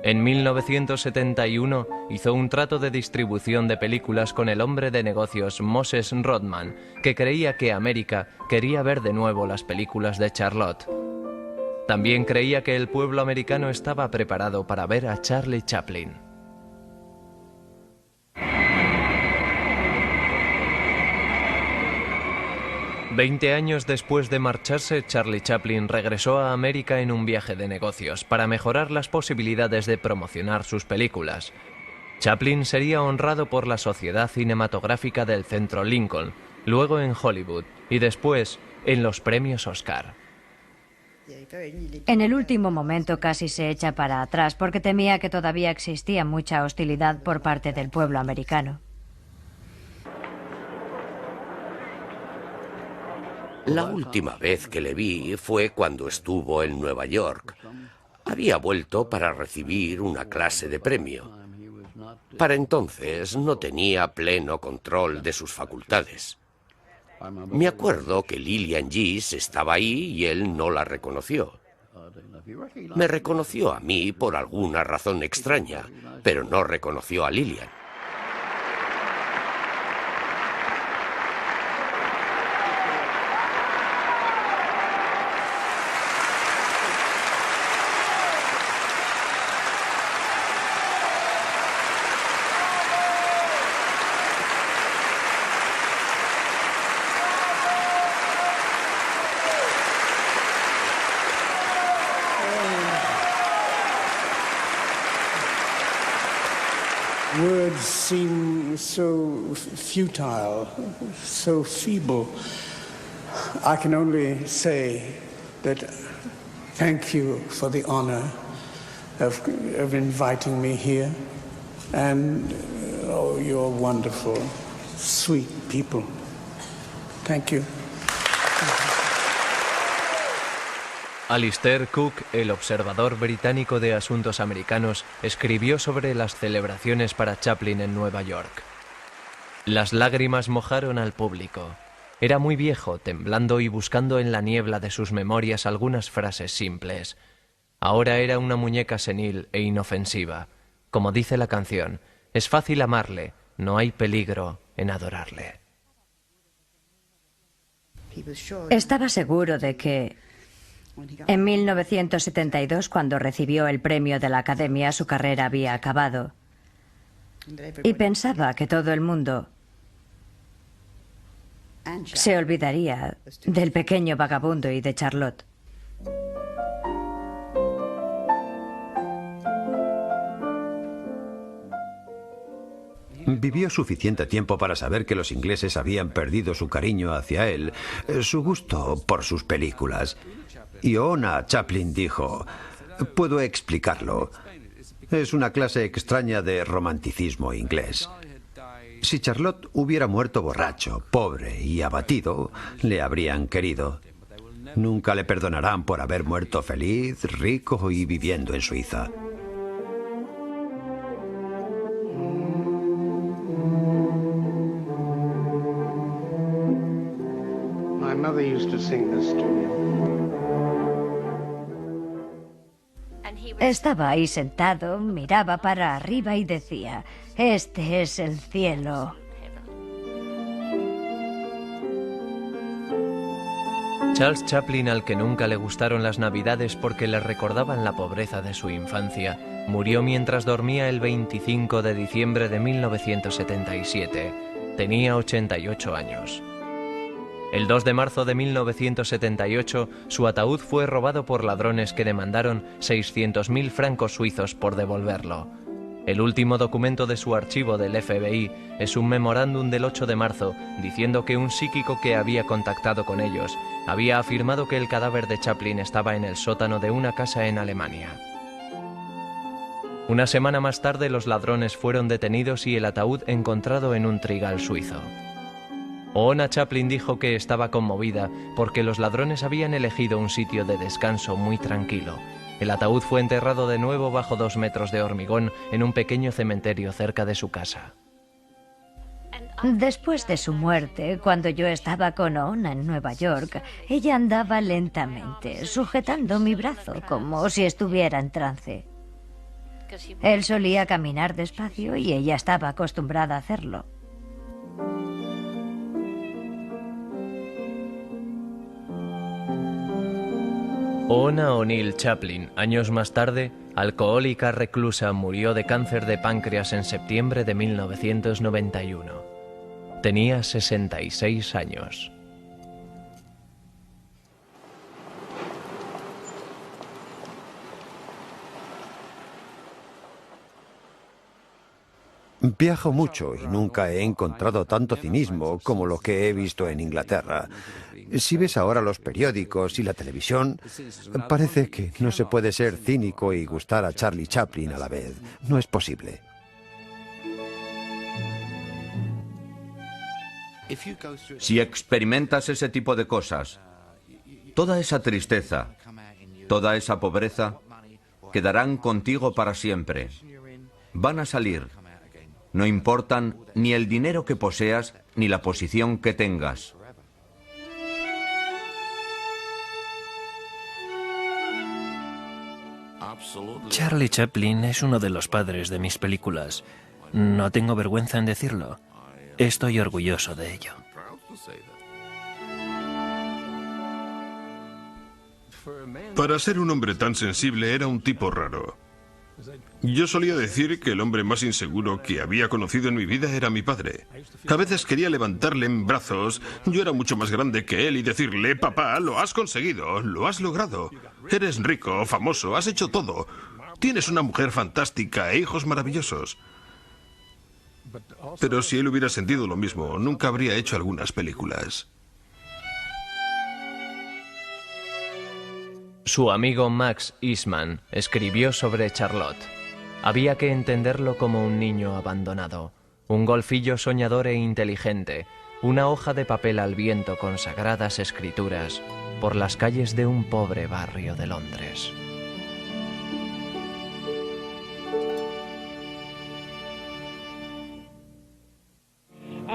En 1971 hizo un trato de distribución de películas con el hombre de negocios Moses Rodman, que creía que América quería ver de nuevo las películas de Charlotte. También creía que el pueblo americano estaba preparado para ver a Charlie Chaplin. Veinte años después de marcharse, Charlie Chaplin regresó a América en un viaje de negocios para mejorar las posibilidades de promocionar sus películas. Chaplin sería honrado por la Sociedad Cinematográfica del Centro Lincoln, luego en Hollywood y después en los premios Oscar. En el último momento casi se echa para atrás porque temía que todavía existía mucha hostilidad por parte del pueblo americano. La última vez que le vi fue cuando estuvo en Nueva York. Había vuelto para recibir una clase de premio. Para entonces no tenía pleno control de sus facultades. Me acuerdo que Lillian Gish estaba ahí y él no la reconoció. Me reconoció a mí por alguna razón extraña, pero no reconoció a Lillian. Words seem so futile, so feeble. I can only say that thank you for the honor of inviting me here. And, oh, you're wonderful, sweet people. Thank you. Alistair Cook, el observador británico de asuntos americanos, escribió sobre las celebraciones para Chaplin en Nueva York. Las lágrimas mojaron al público. Era muy viejo, temblando y buscando en la niebla de sus memorias algunas frases simples. Ahora era una muñeca senil e inofensiva. Como dice la canción, es fácil amarle, no hay peligro en adorarle. Estaba seguro de que en 1972, cuando recibió el premio de la Academia, su carrera había acabado. Y pensaba que todo el mundo se olvidaría del pequeño vagabundo y de Charlotte. Vivió suficiente tiempo para saber que los ingleses habían perdido su cariño hacia él, su gusto por sus películas. Y Oona Chaplin dijo: puedo explicarlo. Es una clase extraña de romanticismo inglés. Si Charlotte hubiera muerto borracho, pobre y abatido, le habrían querido. Nunca le perdonarán por haber muerto feliz, rico y viviendo en Suiza. My mother used to sing this to me. Estaba ahí sentado, miraba para arriba y decía: este es el cielo. Charles Chaplin, al que nunca le gustaron las Navidades porque le recordaban la pobreza de su infancia, murió mientras dormía el 25 de diciembre de 1977. Tenía 88 años. El 2 de marzo de 1978, su ataúd fue robado por ladrones que demandaron 600.000 francos suizos por devolverlo. El último documento de su archivo del FBI es un memorándum del 8 de marzo diciendo que un psíquico que había contactado con ellos había afirmado que el cadáver de Chaplin estaba en el sótano de una casa en Alemania. Una semana más tarde, los ladrones fueron detenidos y el ataúd encontrado en un trigal suizo. Oona Chaplin dijo que estaba conmovida porque los ladrones habían elegido un sitio de descanso muy tranquilo. El ataúd fue enterrado de nuevo bajo 2 metros de hormigón en un pequeño cementerio cerca de su casa. Después de su muerte, cuando yo estaba con Oona en Nueva York, ella andaba lentamente, sujetando mi brazo, como si estuviera en trance. Él solía caminar despacio y ella estaba acostumbrada a hacerlo. Oona O'Neill Chaplin, años más tarde, alcohólica reclusa, murió de cáncer de páncreas en septiembre de 1991. Tenía 66 años. Viajo mucho y nunca he encontrado tanto cinismo como lo que he visto en Inglaterra. Si ves ahora los periódicos y la televisión, parece que no se puede ser cínico y gustar a Charlie Chaplin a la vez. No es posible. Si experimentas ese tipo de cosas, toda esa tristeza, toda esa pobreza, quedarán contigo para siempre. Van a salir. No importan ni el dinero que poseas ni la posición que tengas. Charlie Chaplin es uno de los padres de mis películas. No tengo vergüenza en decirlo. Estoy orgulloso de ello. Para ser un hombre tan sensible era un tipo raro. Yo solía decir que el hombre más inseguro que había conocido en mi vida era mi padre. A veces quería levantarle en brazos, yo era mucho más grande que él, y decirle: papá, lo has conseguido, lo has logrado. Eres rico, famoso, has hecho todo. Tienes una mujer fantástica e hijos maravillosos. Pero si él hubiera sentido lo mismo, nunca habría hecho algunas películas. Su amigo Max Eastman escribió sobre Charlotte. Había que entenderlo como un niño abandonado, un golfillo soñador e inteligente, una hoja de papel al viento con sagradas escrituras por las calles de un pobre barrio de Londres.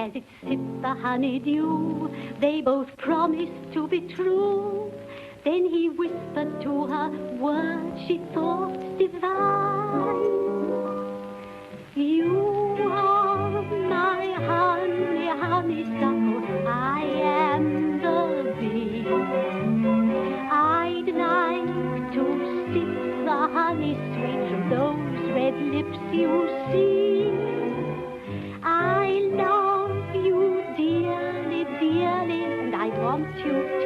as it sipped the honeydew. They both promised to be true. Then he whispered to her words she thought divine. You are my honey, honeysuckle, I am the bee. I'd like to sip the honey sweet from those red lips you see. I love you dearly, dearly, and I want you